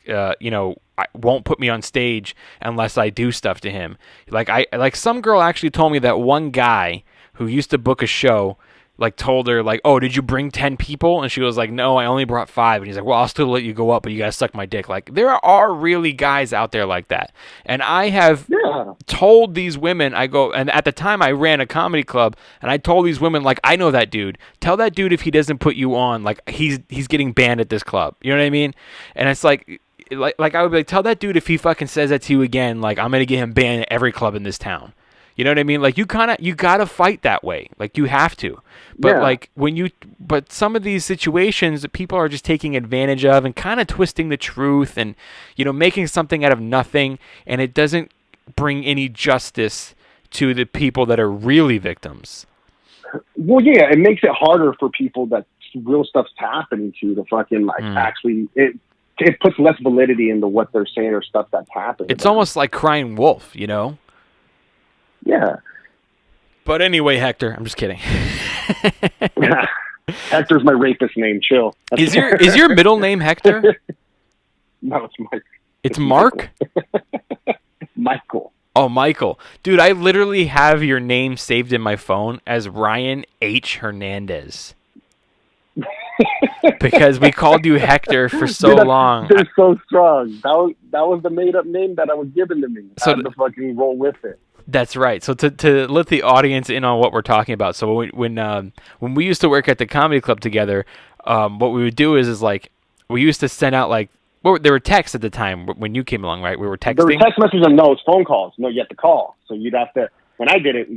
won't put me on stage unless I do stuff to him. Like some girl actually told me that one guy who used to book a show, like, told her, like, oh, did you bring 10 people? And she was like, no, I only brought 5. And he's like, well, I'll still let you go up, but you gotta suck my dick. Like, there are really guys out there like that. And I have told these women, and at the time I ran a comedy club, and I told these women, like, I know that dude. Tell that dude if he doesn't put you on, like, he's getting banned at this club. You know what I mean? And it's like I would be like, tell that dude if he fucking says that to you again, like, I'm gonna get him banned at every club in this town. You know what I mean? Like, you gotta fight that way. Like, you have to. But but some of these situations that people are just taking advantage of and kind of twisting the truth and, making something out of nothing, and it doesn't bring any justice to the people that are really victims. Well, yeah, it makes it harder for people that real stuff's happening to fucking actually it puts less validity into what they're saying or stuff that's happening. It's almost like crying wolf, Yeah. But anyway, Hector, I'm just kidding. Hector's my rapist name. Chill. Is your middle name Hector? No, it's Mike. It's Mark? Michael. Oh, Michael. Dude, I literally have your name saved in my phone as Ryan H. Hernandez. Because we called you Hector for so long. They're so strong. That was the made up name that was given to me. So I had to fucking roll with it. That's right. So to let the audience in on what we're talking about. So when we used to work at the comedy club together, what we would do is like we used to send out like there were texts at the time when you came along, right? We were texting. There were text messages and no, it's phone calls. No, you have to call. So you'd have to. When I did it,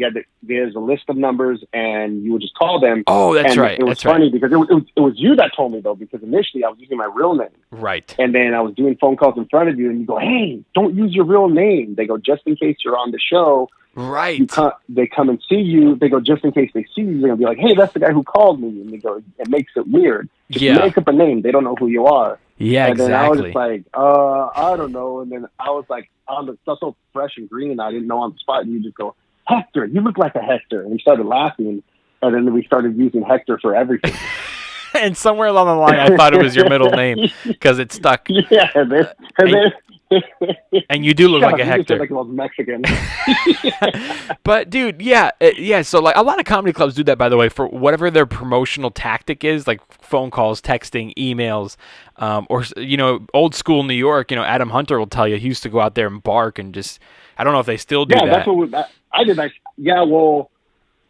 there's a list of numbers, and you would just call them. Oh, that's right. It was funny because it was you that told me, though, because initially I was using my real name. Right. And then I was doing phone calls in front of you, and you go, hey, don't use your real name. They go, just in case you're on the show. Right. They come and see you. They go, just in case they see you, they're going to be like, hey, that's the guy who called me. And they go, it makes it weird. Just make up a name. They don't know who you are. Yeah, and then exactly. I was just like, I don't know. And then I was like, stuff so fresh and green, I didn't know on the spot. And you just go, Hector, you look like a Hector. And we started laughing, and then we started using Hector for everything. And somewhere along the line, I thought it was your middle name because it stuck. Yeah, and you do look like a Hector. Like I was Mexican. But dude, yeah. So like a lot of comedy clubs do that, by the way, for whatever their promotional tactic is, like phone calls, texting, emails, or old school New York. Adam Hunter will tell you he used to go out there and bark and just. I don't know if they still do that. Yeah, that's what I did. Well,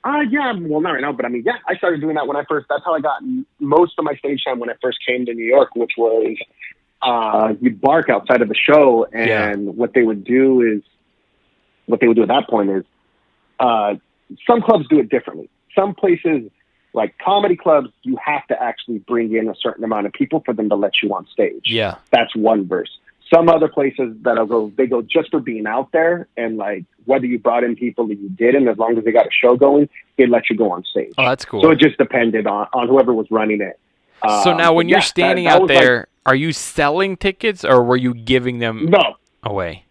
not right now, but I mean, I started doing that when that's how I got most of my stage time when I first came to New York, which was you'd bark outside of the show, and what they would do at that point is some clubs do it differently. Some places, like comedy clubs, you have to actually bring in a certain amount of people for them to let you on stage. Yeah. That's one verse. Some other places they go just for being out there, and like whether you brought in people that you didn't, as long as they got a show going, they'd let you go on stage. Oh, that's cool. So it just depended on whoever was running it. So now when you're standing out there, are you selling tickets or were you giving them away?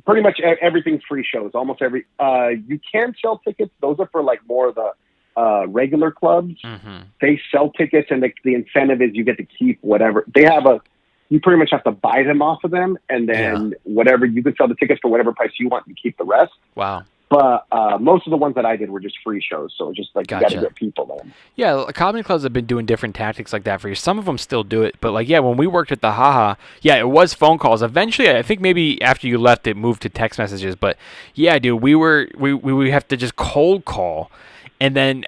Pretty much everything's free shows. Almost every you can sell tickets. Those are for like more of the regular clubs. Mm-hmm. They sell tickets, and the incentive is you get to keep whatever they have. You pretty much have to buy them off of them, and then whatever you can sell the tickets for whatever price you want, and keep the rest. Wow. But most of the ones that I did were just free shows, so just like you got to get people there. Yeah, comedy clubs have been doing different tactics like that for you. Some of them still do it, but when we worked at the Haha, it was phone calls. Eventually, I think maybe after you left, it moved to text messages. But yeah, dude, we have to just cold call. And then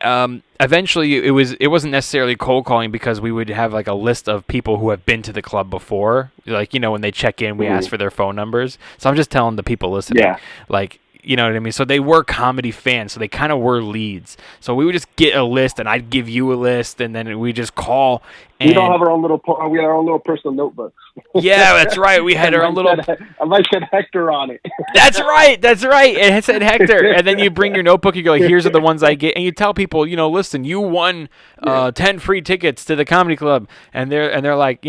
eventually it wasn't necessarily cold calling because we would have like a list of people who have been to the club before. Like, when they check in, we ask for their phone numbers. So I'm just telling the people listening, like, you know what I mean? So they were comedy fans, so they kind of were leads. So we would just get a list, and I'd give you a list, and then we just call. And we don't have our own we had our own little personal notebooks. Yeah, that's right. We had our own little. I might said Hector on it. That's right. It said Hector, and then you bring your notebook. You go like, "Here's are the ones I get," and you tell people, listen, you won 10 free tickets to the comedy club, and they're like,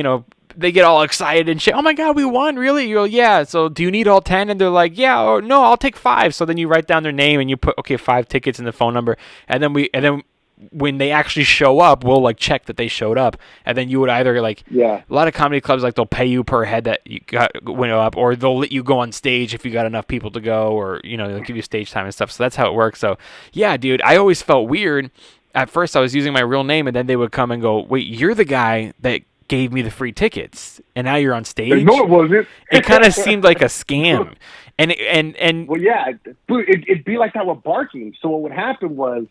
they get all excited and shit. Oh my God, we won! Really? You go, yeah. So do you need all 10? And they're like, yeah. Or no, I'll take 5. So then you write down their name and you put 5 tickets and the phone number, and then when they actually show up, we'll like check that they showed up, and then you would either a lot of comedy clubs like they'll pay you per head that you went up, or they'll let you go on stage if you got enough people to go, or they'll give you stage time and stuff. So that's how it works. So yeah, dude, I always felt weird. At first, I was using my real name, and then they would come and go, wait, you're the guy that gave me the free tickets, and now you're on stage. No, it wasn't. It kind of seemed like a scam, and well, yeah, it'd be like that with barking. So what would happen was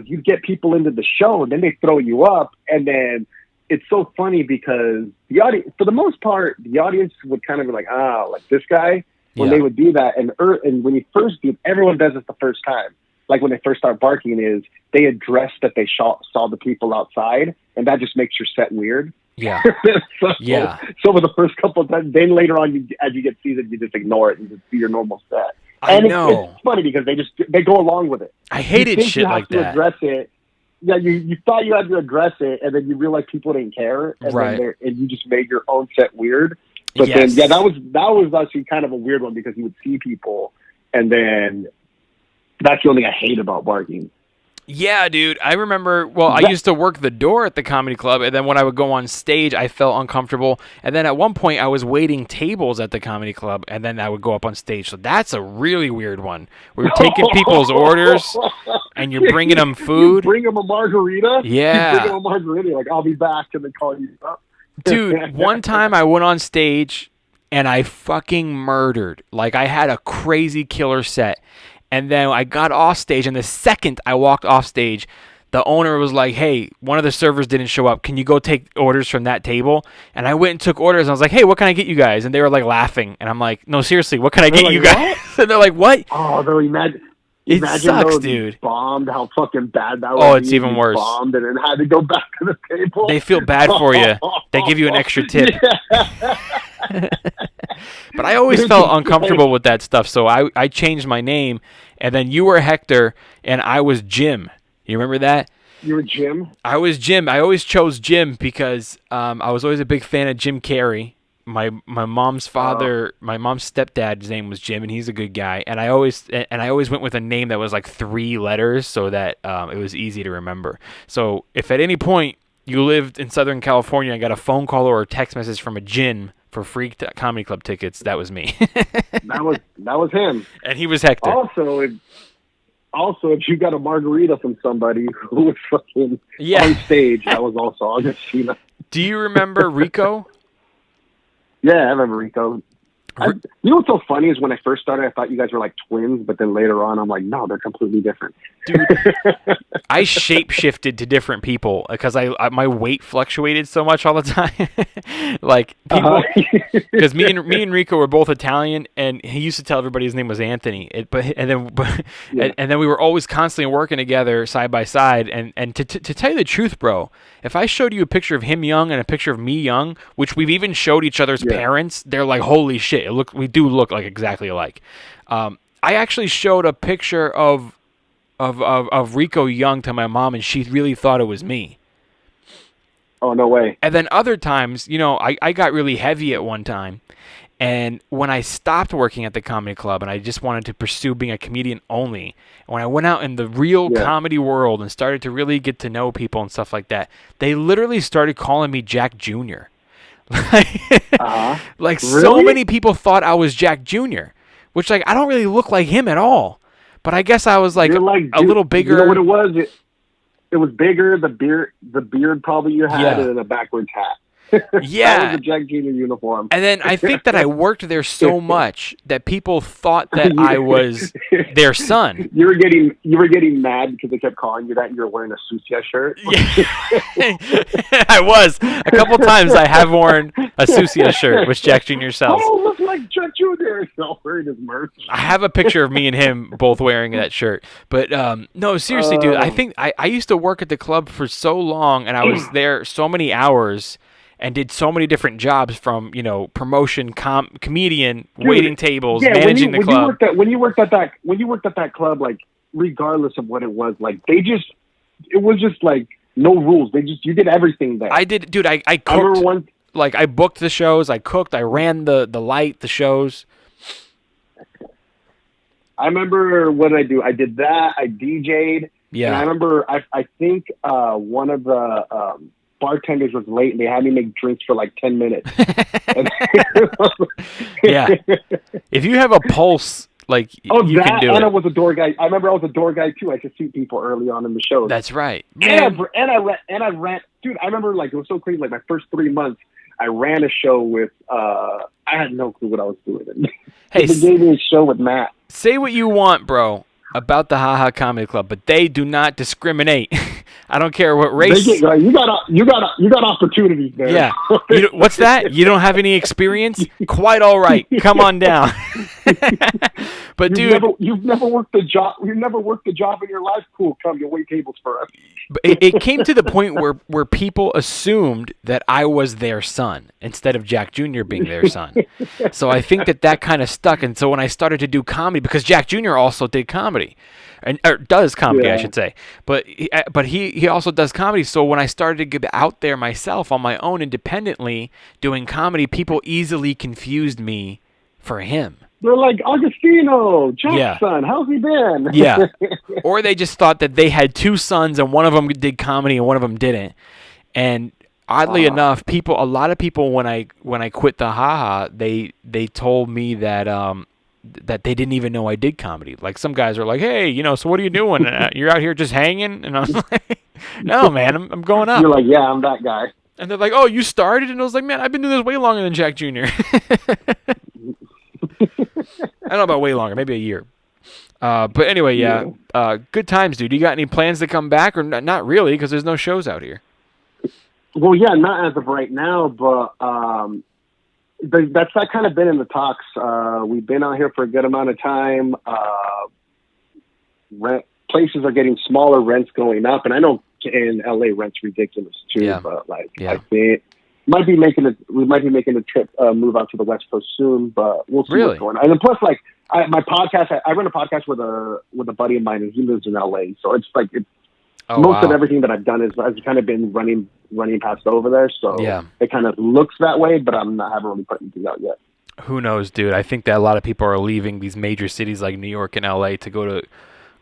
you'd get people into the show, and then they throw you up, and then it's so funny because the audience, for the most part, the audience would kind of be like, like this guy when they would do that, and when you first do, everyone does it the first time. Like when they first start barking, is they address that they saw the people outside, and that just makes your set weird. Yeah. So for the first couple of times, then later on, as you get seasoned, you just ignore it and just do your normal set. I know. It's funny because they go along with it. I hated shit like that. Address it. Yeah, you thought you had to address it, and then you realize people didn't care, and then and you just made your own set weird. But then, that was actually kind of a weird one because you would see people, and then that's the only thing I hate about barking. Yeah, dude. I remember, I used to work the door at the comedy club, and then when I would go on stage, I felt uncomfortable. And then at one point, I was waiting tables at the comedy club, and then I would go up on stage. So that's a really weird one. We were taking people's orders, and you're bringing them food. You bring them a margarita? Yeah. You bring them a margarita, like, I'll be back, and then call you up. Dude, one time I went on stage, and I fucking murdered. Like, I had a crazy killer set. And then I got off stage, and the second I walked off stage, the owner was like, hey, one of the servers didn't show up. Can you go take orders from that table? And I went and took orders, and I was like, hey, what can I get you guys? And they were like laughing. And I'm like, no, seriously, what can I get you guys? And they're like, what? Oh, though, imagine sucks, dude. Bombed, how fucking bad that was. Oh, it's even worse. Bombed and then had to go back to the table. They feel bad for you. They give you an extra tip. But I always felt uncomfortable with that stuff, so I changed my name, and then you were Hector, and I was Jim. You remember that? You were Jim? I was Jim. I always chose Jim because I was always a big fan of Jim Carrey. My mom's father, my mom's stepdad's name was Jim, and he's a good guy. And I always went with a name that was like 3 letters so that it was easy to remember. So if at any point you lived in Southern California and got a phone call or a text message from a Jim for free comedy club tickets, that was me. that was him. And he was Hector. Also, if you got a margarita from somebody who was fucking on stage, that was also Augustina. Do you remember Rico? Yeah, I remember Rico. You know what's so funny is when I first started, I thought you guys were like twins, but then later on, I'm like, no, they're completely different. Dude, I shape-shifted to different people because my weight fluctuated so much all the time. Like people, because me and Rico were both Italian, and he used to tell everybody his name was Anthony. And then we were always constantly working together side by side. And to tell you the truth, bro, if I showed you a picture of him young and a picture of me young, which we've even showed each other's parents, they're like, holy shit, we do look like exactly alike. I actually showed a picture of Rico young to my mom, and she really thought it was me. Oh, no way. And then other times, I got really heavy at one time, and when I stopped working at the comedy club and I just wanted to pursue being a comedian only, when I went out in the real comedy world and started to really get to know people and stuff like that, they literally started calling me Jack Jr. Like really? So many people thought I was Jack Jr., which like I don't really look like him at all. But I guess I was like a little bigger. You know what it was? It was bigger. The beard probably you had, and then a backwards hat. Yeah. That was a Jack Jr. uniform. And then I think that I worked there so much that people thought that I was their son. You were getting mad because they kept calling you that, and you were wearing a Sucia shirt. Yeah. I was. A couple times I have worn a Sucia shirt, which Jack Jr. sells. Oh, look like Jack Jr. He's all wearing his merch. I have a picture of me and him both wearing that shirt. But no, seriously, dude, I think I used to work at the club for so long, and I was there so many hours and did so many different jobs, from, promotion, comedian, Dude, waiting tables, managing the club. When you worked at that club, like, regardless of what it was, like, it was just like no rules. You did everything there. I did, dude. I cooked. I remember one. Like, I booked the shows, I cooked, I ran the light, the shows. I remember what did I do? I did that. I DJ'd. Yeah. And I remember, I think one of the bartenders was late, and they had me make drinks for like 10 minutes. Yeah. If you have a pulse, like, you can do it. And I was a door guy. I remember I was a door guy too. I could see people early on in the show. That's right. And I ran. Dude, I remember, like, it was so crazy. Like, my first 3 months, I ran a show with. I had no clue what I was doing. Hey, they gave me a show with Matt. Say what you want, bro, about the Ha Ha Comedy Club, but they do not discriminate. I don't care what race. You got opportunities there. Yeah. What's that? You don't have any experience? Quite all right. Come on down. But you've never worked a job. You've never worked a job in your life. Cool. Come, you'll wait tables for us. It came to the point where people assumed that I was their son instead of Jack Jr. being their son. So I think that kind of stuck. And so when I started to do comedy, because Jack Jr. also did comedy, or does comedy, I should say, but he also does comedy. So when I started to get out there myself on my own independently doing comedy, people easily confused me for him. They're like, Augustino, Jack's son, how's he been? Yeah. Or they just thought that they had two sons and one of them did comedy and one of them didn't. And oddly enough, a lot of people, when I quit the Ha Ha, they told me that that they didn't even know I did comedy. Like, some guys are like, hey, so what are you doing? You're out here just hanging? And I was like, no, man, I'm going up. You're like, yeah, I'm that guy. And they're like, oh, you started? And I was like, man, I've been doing this way longer than Jack Jr. I don't know about way longer, maybe a year. But anyway, good times, dude. You got any plans to come back, or not really, because there's no shows out here? Well, yeah, not as of right now, but that's kind of been in the talks. We've been out here for a good amount of time. Places are getting smaller, rents going up, and I know in LA rent's ridiculous too. But I think we might be making a trip, move out to the West Coast soon, but we'll see what's going on. And then plus, like, my podcast, I run a podcast with a buddy of mine, and he lives in LA, so it's like most of everything that I've done has kind of been running past over there. So it kind of looks that way, but haven't really put anything out yet. Who knows, dude? I think that a lot of people are leaving these major cities like New York and LA to go to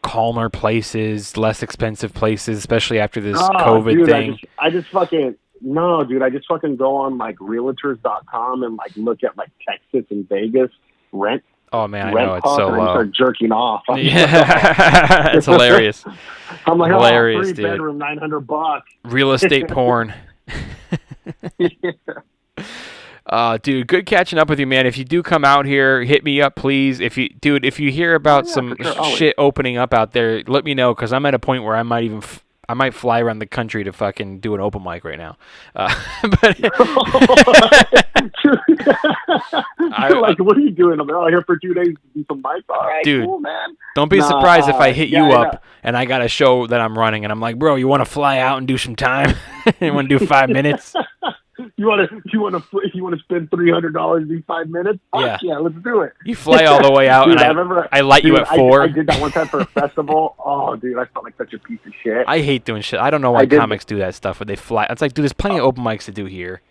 calmer places, less expensive places, especially after this COVID thing. I just fucking go on like realtors.com and like look at like Texas and Vegas rent. Oh man, I know, it's so low. And I start jerking off. Yeah, it's hilarious. I'm like, hilarious, dude. Bedroom, $900. Real estate porn. Dude, good catching up with you, man. If you do come out here, hit me up, please. If you hear about some shit opening up out there, let me know, because I'm at a point where I might fly around the country to fucking do an open mic right now. But like, what are you doing? I'm out here for 2 days to do some mics. All right, dude, cool, man. Don't be surprised if I hit you up and I got a show that I'm running, and I'm like, bro, you want to fly out and do some time? You want to do 5 minutes? You want to spend $300 these 5 minutes? Yeah, let's do it. You fly all the way out, dude, and I light you at 4. I did that one time for a festival. Oh, dude, I felt like such a piece of shit. I hate doing shit. I don't know why comics do that stuff where they fly. It's like, dude, there's plenty of open mics to do here.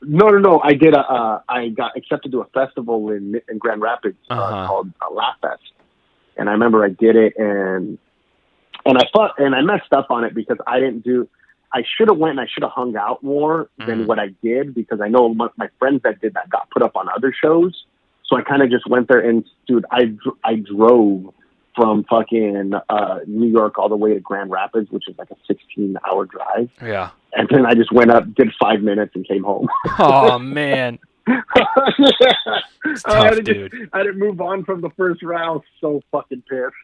No. I did. I got accepted to a festival in Grand Rapids called Laugh Fest, and I remember I did it, and I messed up on it because I didn't do. I should have went and I should have hung out more than what I did, because I know my friends that did that got put up on other shows. So I kind of just went there and, dude, I drove from fucking New York all the way to Grand Rapids, which is like a 16-hour drive. Yeah. And then I just went up, did 5 minutes, and came home. Oh, man. It's tough, dude. I didn't move on from the first round. So fucking pissed.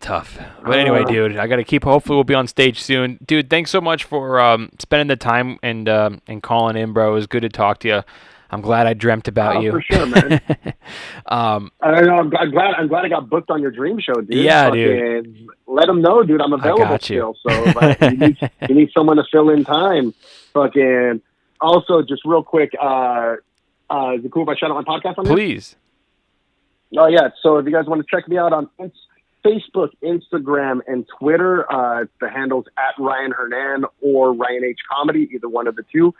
Tough. But anyway, dude, I got to keep. Hopefully, we'll be on stage soon. Dude, thanks so much for spending the time and calling in, bro. It was good to talk to you. I'm glad I dreamt about you. For sure, man. I know. I'm glad I got booked on your dream show, dude. Yeah, dude. Let them know, dude. I'm available still. So if you need someone to fill in time. Fucking. Also, just real quick, is it cool if I shout out my podcast on here? Please. Oh, yeah. So if you guys want to check me out on Facebook, Instagram, and Twitter, the handle's at Ryan Hernandez or Ryan H. Comedy, either one of the two.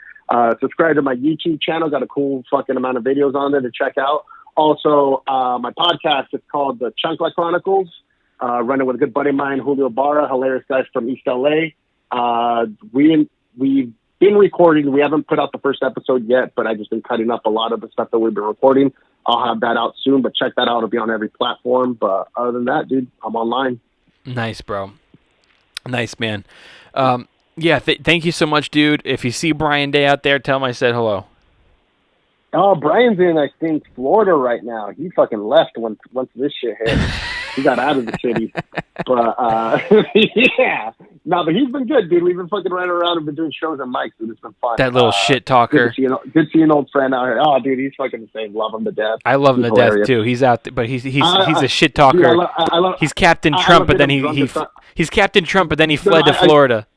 Subscribe to my YouTube channel. Got a cool fucking amount of videos on there to check out. Also, my podcast is called The Chancla Chronicles. Running with a good buddy of mine, Julio Barra, hilarious guys from East LA. We've been recording. We haven't put out the first episode yet, but I've just been cutting up a lot of the stuff that we've been recording. I'll have that out soon, but check that out. It'll be on every platform. But other than that, dude, I'm online. Nice, bro. Nice, man. Yeah, thank you so much, dude. If you see Brian Day out there, tell him I said hello. Oh, Brian's in, I think, Florida right now. He fucking left once this shit hit. He got out of the city. But, yeah. No, but he's been good, dude. We've been fucking running around and been doing shows and mics, dude. It's been fun. That little shit talker. Good seeing an old friend out here. Oh, dude, he's fucking the same. Love him to death. I love him to death, too. He's out there, but he's a shit talker. Dude, he's Captain Trump, but then he's Captain Trump, but then he fled to Florida.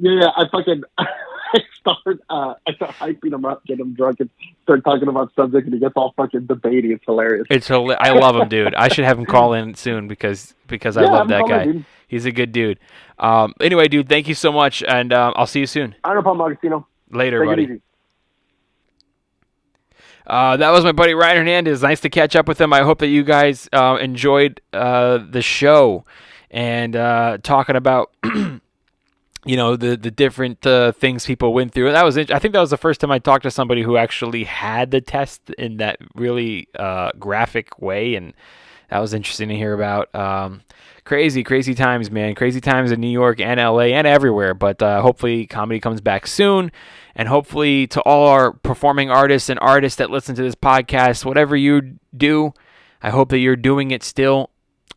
I start hyping him up, get him drunk, and start talking about subjects, and he gets all fucking debatey. It's hilarious. I love him, dude. I should have him call in soon because I love that guy. Dude. He's a good dude. Anyway, dude, thank you so much, and I'll see you soon. I don't know, Paul Augustino. Later, buddy. That was my buddy Ryan Hernandez. Nice to catch up with him. I hope that you guys enjoyed the show and talking about the different things people went through. And I think that was the first time I talked to somebody who actually had the test in that really graphic way, and that was interesting to hear about. Crazy times, man. Crazy times in New York and LA and everywhere. But hopefully comedy comes back soon. And hopefully to all our performing artists and artists that listen to this podcast, whatever you do, I hope that you're doing it still.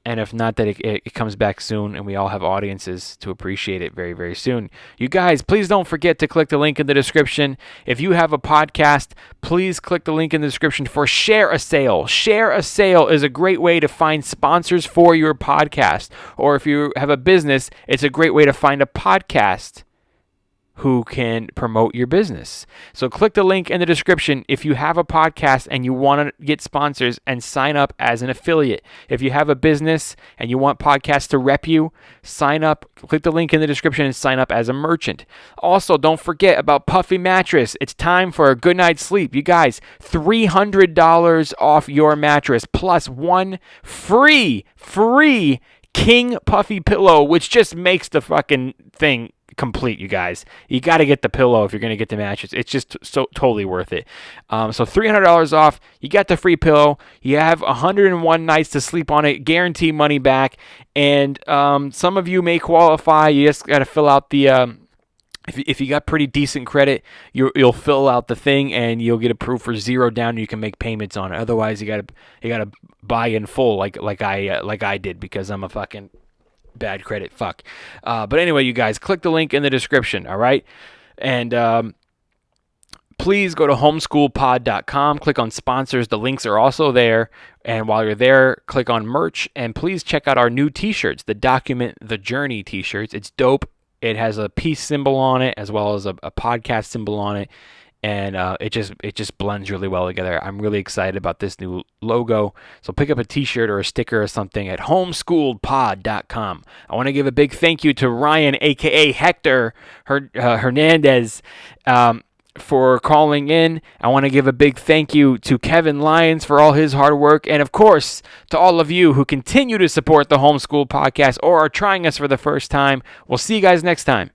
And if not, that it comes back soon and we all have audiences to appreciate it very, very soon. You guys, please don't forget to click the link in the description. If you have a podcast, please click the link in the description for Share a Sale. Share a Sale is a great way to find sponsors for your podcast. Or if you have a business, it's a great way to find a podcast who can promote your business. So click the link in the description if you have a podcast and you want to get sponsors and sign up as an affiliate. If you have a business and you want podcasts to rep you, sign up. Click the link in the description and sign up as a merchant. Also, don't forget about Puffy Mattress. It's time for a good night's sleep. You guys, $300 off your mattress plus one free King Puffy pillow, which just makes the fucking thing complete. You guys, you got to get the pillow if you're going to get the mattress. It's just so totally worth it. So $300 off, you got the free pillow, you have 101 nights to sleep on it, guarantee money back, and some of you may qualify. You just got to fill out the if you got pretty decent credit, you'll fill out the thing and you'll get approved for $0 down and you can make payments on it. Otherwise, you gotta buy in full like I did because I'm a fucking bad credit fuck. But anyway, you guys, click the link in the description, all right? And please go to homeschoolpod.com, click on sponsors. The links are also there. And while you're there, click on merch. And please check out our new t-shirts, the Document the Journey t-shirts. It's dope. It has a peace symbol on it as well as a podcast symbol on it. And it just blends really well together. I'm really excited about this new logo. So pick up a t-shirt or a sticker or something at homeschoolpod.com. I want to give a big thank you to Ryan, a.k.a. Hector Hernandez, for calling in. I want to give a big thank you to Kevin Lyons for all his hard work. And, of course, to all of you who continue to support the Homeschool Podcast or are trying us for the first time. We'll see you guys next time.